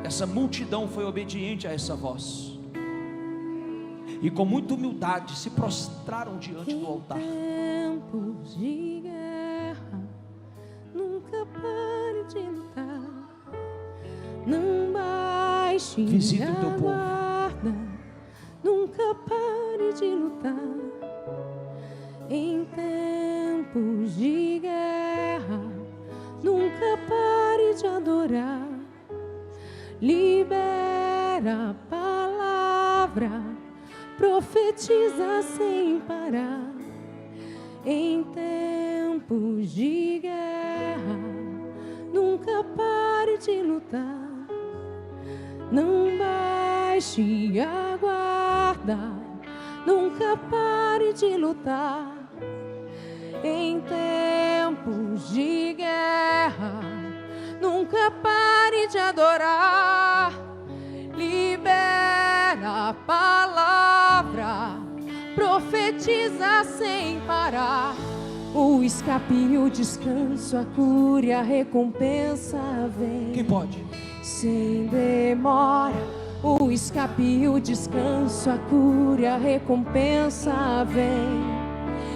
essa multidão foi obediente a essa voz e com muita humildade se prostraram diante do altar. Tempos de guerra, nunca pare de lutar. Não baixe Visita o teu a povo. guarda, nunca pare de lutar. Em tempos de guerra, libera a palavra, profetiza sem parar. Em tempos de guerra, nunca pare de lutar. Não baixe a guarda, nunca pare de lutar. Em tempos de guerra, nunca pare de adorar. Libera a palavra, profetiza sem parar. O escape e o descanso, a cura e a recompensa vem. Quem pode? Sem demora, o escape e o descanso, a cura e a recompensa vem.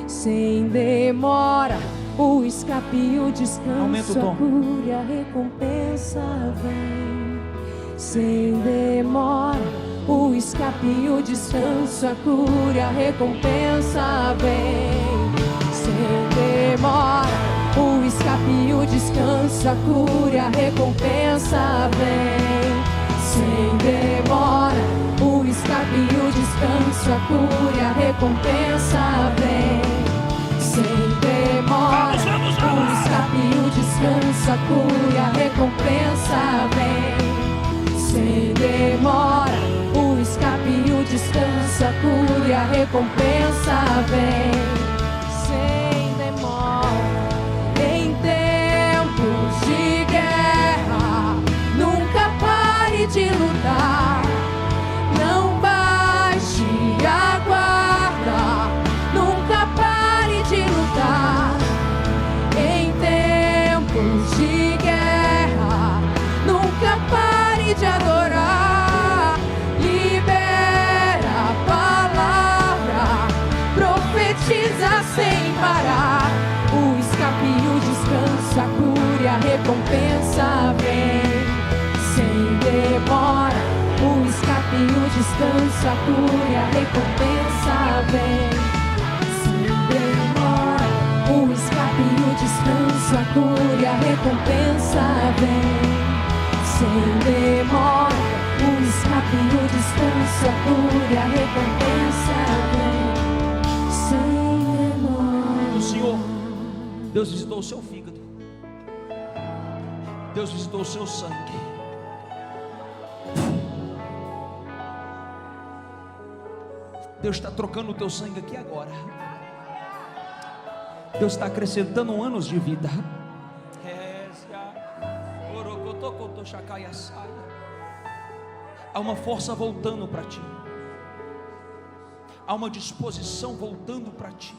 Sem demora, o escape e o descanso, a cura e a recompensa vem. Sem demora, o escape e o descanso, a cura e a recompensa vem. Sem demora, o escape e o descanso, a cura e a recompensa vem. Sem demora, o escape e o descanso, a cura e a recompensa vem. Sem demora, o escape e o descanso, a cura e a recompensa vem. Sem demora, o escape e o descanso, a cura e a recompensa vem. Sem demora, em tempos de guerra, nunca pare de lutar. Não baixe a guarda, nunca pare de lutar. Em tempos de guerra, nunca pare de adorar. Libera a palavra, profetiza sem parar. O escape e o descanso, a cura e a recompensa vem. Sem demora, o escape e o descanso, a cura e a recompensa vem. Sem demora, o escape e o descanso, a cura e a recompensa vem. Sem demora, o escape e o descanso, a cura e a recompensa vem. Sem demora. O Senhor, Deus visitou o seu fígado, Deus visitou o seu sangue. Deus está trocando o teu sangue aqui agora. Deus está acrescentando anos de vida. Há uma força voltando para ti. Há uma disposição voltando para ti.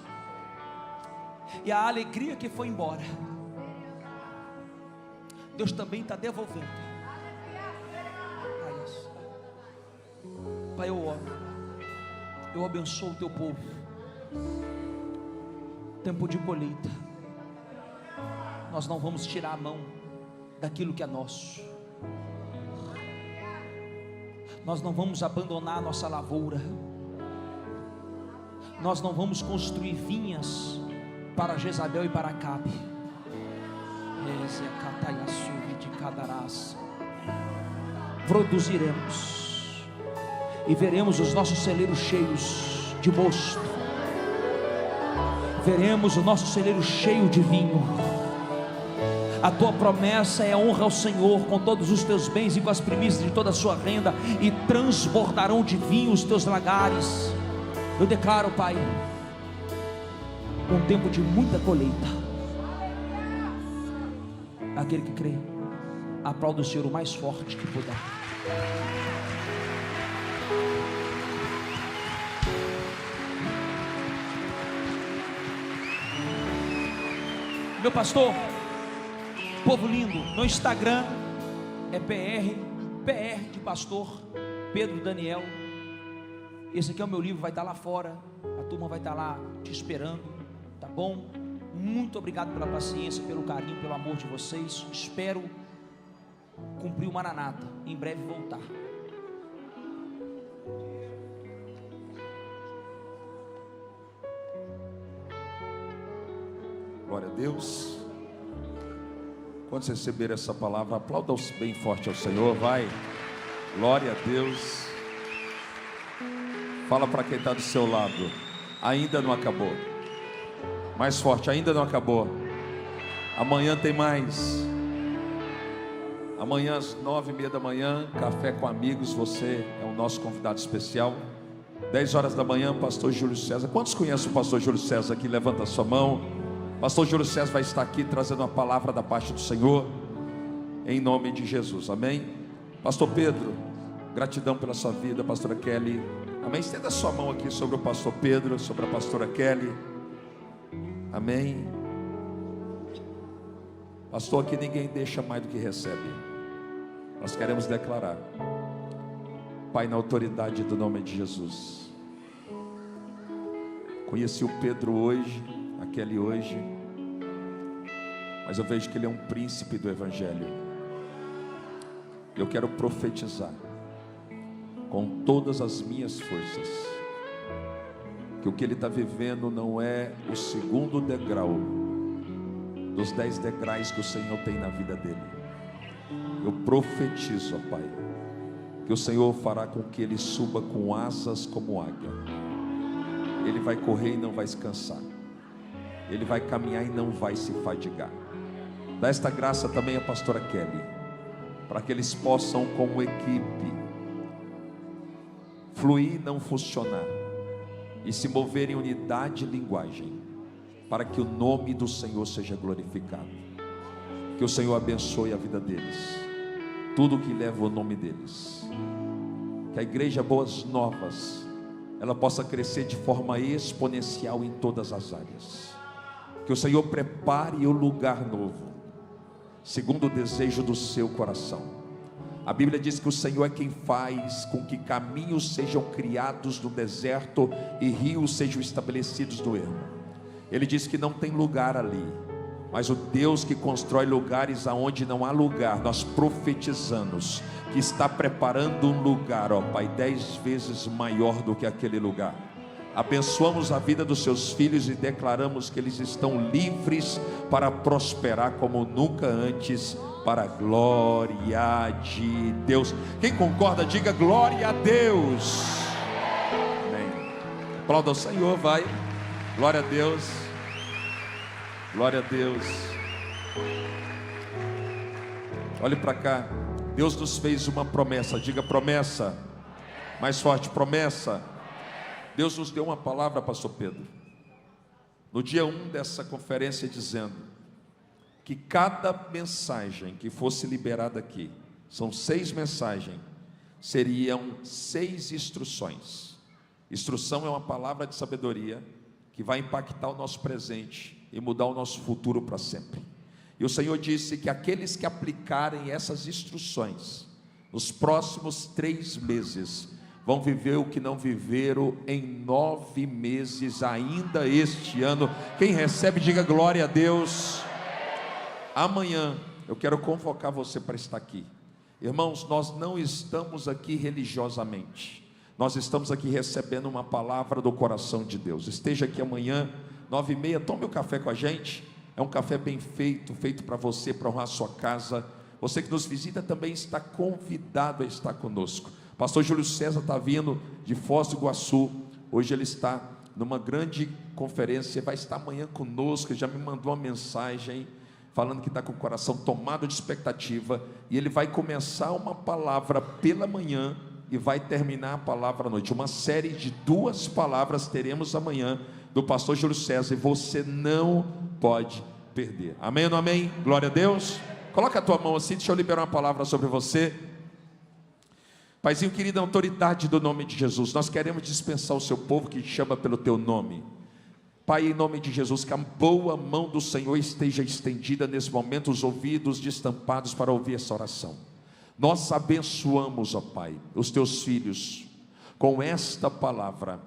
E a alegria que foi embora, Deus também está devolvendo. Pai, eu oro, eu abençoo o teu povo. Tempo de colheita, nós não vamos tirar a mão daquilo que é nosso. Nós não vamos abandonar a nossa lavoura. Nós não vamos construir vinhas para Jezabel e para Acabe. Produziremos e veremos os nossos celeiros cheios de mosto. Veremos o nosso celeiro cheio de vinho. A tua promessa é honra ao Senhor com todos os teus bens e com as primícias de toda a sua renda, e transbordarão de vinho os teus lagares. Eu declaro, Pai, um tempo de muita colheita. Aquele que crê, aplauda o Senhor o mais forte que puder. Meu pastor, povo lindo, no Instagram é PR de pastor Pedro Daniel. Esse aqui é o meu livro, vai estar lá fora. A turma vai estar lá te esperando, tá bom? Muito obrigado pela paciência, pelo carinho, pelo amor de vocês. Espero cumprir o Maranata, em breve voltar. Glória a Deus. Quando você receber essa palavra, aplauda bem forte ao Senhor, vai. Glória a Deus. Fala para quem está do seu lado: ainda não acabou. Mais forte: ainda não acabou. Amanhã tem mais. Amanhã às 9h30 da manhã, café com amigos. Você é o nosso convidado especial. 10 horas da manhã, pastor Júlio César. Quantos conhecem o pastor Júlio César aqui? Levanta a sua mão. Pastor Júlio César vai estar aqui trazendo uma palavra da parte do Senhor, em nome de Jesus, amém? Pastor Pedro, gratidão pela sua vida. Pastora Kelly, amém? Estenda a sua mão aqui sobre o pastor Pedro, sobre a pastora Kelly, amém? Pastor, aqui ninguém deixa mais do que recebe. Nós queremos declarar, Pai, na autoridade do nome de Jesus. Conheci o Pedro hoje, a Kelly hoje, mas eu vejo que ele é um príncipe do Evangelho. Eu quero profetizar com todas as minhas forças que o que ele está vivendo não é o segundo degrau dos 10 degraus que o Senhor tem na vida dele. Eu profetizo, ó Pai, que o Senhor fará com que ele suba com asas como águia. Ele vai correr e não vai se cansar. Ele vai caminhar e não vai se fadigar. Dá esta graça também à pastora Kelly, para que eles possam, como equipe, fluir e não funcionar, e se mover em unidade e linguagem, para que o nome do Senhor seja glorificado. Que o Senhor abençoe a vida deles, tudo que leva o nome deles. Que a igreja Boas Novas, ela possa crescer de forma exponencial em todas as áreas. Que o Senhor prepare o lugar novo, segundo o desejo do seu coração. A Bíblia diz que o Senhor é quem faz com que caminhos sejam criados no deserto e rios sejam estabelecidos no ermo. Ele diz que não tem lugar ali, mas o Deus que constrói lugares aonde não há lugar, nós profetizamos que está preparando um lugar, ó Pai, 10 vezes maior do que aquele lugar. Abençoamos a vida dos seus filhos e declaramos que eles estão livres para prosperar como nunca antes, para a glória de Deus. Quem concorda, diga glória a Deus. Amém. Aplauda o Senhor, vai. Glória a Deus. Glória a Deus. Olhe para cá. Deus nos fez uma promessa. Diga promessa. Mais forte, promessa. Deus nos deu uma palavra, pastor Pedro, no dia 1 dessa conferência, dizendo que cada mensagem que fosse liberada aqui, são 6 mensagens, seriam 6 instruções. Instrução é uma palavra de sabedoria que vai impactar o nosso presente e mudar o nosso futuro para sempre. E o Senhor disse que aqueles que aplicarem essas instruções nos próximos 3 meses vão viver o que não viveram em 9 meses ainda este ano. Quem recebe, diga glória a Deus. Amanhã eu quero convocar você para estar aqui. Irmãos, nós não estamos aqui religiosamente, nós estamos aqui recebendo uma palavra do coração de Deus. Esteja aqui amanhã, 9h30, tome o café com a gente. É um café bem feito, feito para você, para honrar a sua casa. Você que nos visita também está convidado a estar conosco. Pastor Júlio César está vindo de Foz do Iguaçu. Hoje ele está numa grande conferência, vai estar amanhã conosco. Ele já me mandou uma mensagem falando que está com o coração tomado de expectativa, e ele vai começar uma palavra pela manhã e vai terminar a palavra à noite. Uma série de 2 palavras teremos amanhã do pastor Júlio César, e você não pode perder. Amém ou não amém? Glória a Deus. Coloca a tua mão assim, deixa eu liberar uma palavra sobre você. Paizinho querido, na autoridade do nome de Jesus, nós queremos dispensar o seu povo que chama pelo teu nome. Pai, em nome de Jesus, que a boa mão do Senhor esteja estendida nesse momento, os ouvidos destampados para ouvir essa oração. Nós abençoamos, ó Pai, os teus filhos com esta palavra.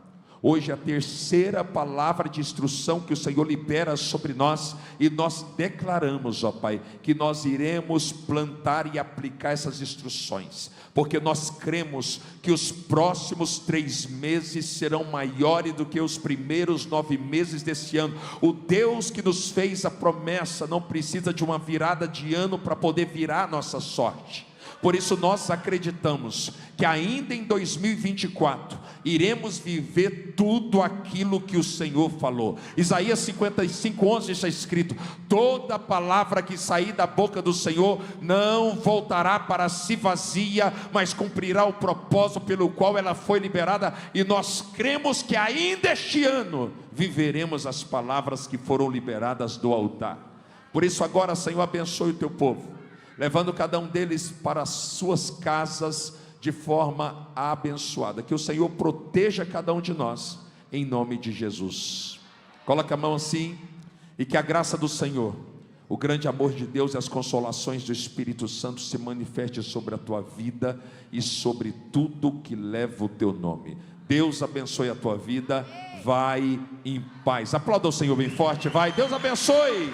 Hoje é a 3ª palavra de instrução que o Senhor libera sobre nós, e nós declaramos, ó Pai, que nós iremos plantar e aplicar essas instruções, porque nós cremos que os próximos 3 meses serão maiores do que os primeiros 9 meses desse ano. O Deus que nos fez a promessa não precisa de uma virada de ano para poder virar a nossa sorte. Por isso nós acreditamos que ainda em 2024 iremos viver tudo aquilo que o Senhor falou. Isaías 55:11 está escrito: toda palavra que sair da boca do Senhor não voltará para si vazia, mas cumprirá o propósito pelo qual ela foi liberada. E nós cremos que ainda este ano viveremos as palavras que foram liberadas do altar. Por isso agora, Senhor, abençoe o teu povo, levando cada um deles para as suas casas de forma abençoada. Que o Senhor proteja cada um de nós, em nome de Jesus. Coloca a mão assim, e que a graça do Senhor, o grande amor de Deus e as consolações do Espírito Santo se manifeste sobre a tua vida e sobre tudo que leva o teu nome. Deus abençoe a tua vida. Vai em paz. Aplauda o Senhor bem forte, vai. Deus abençoe.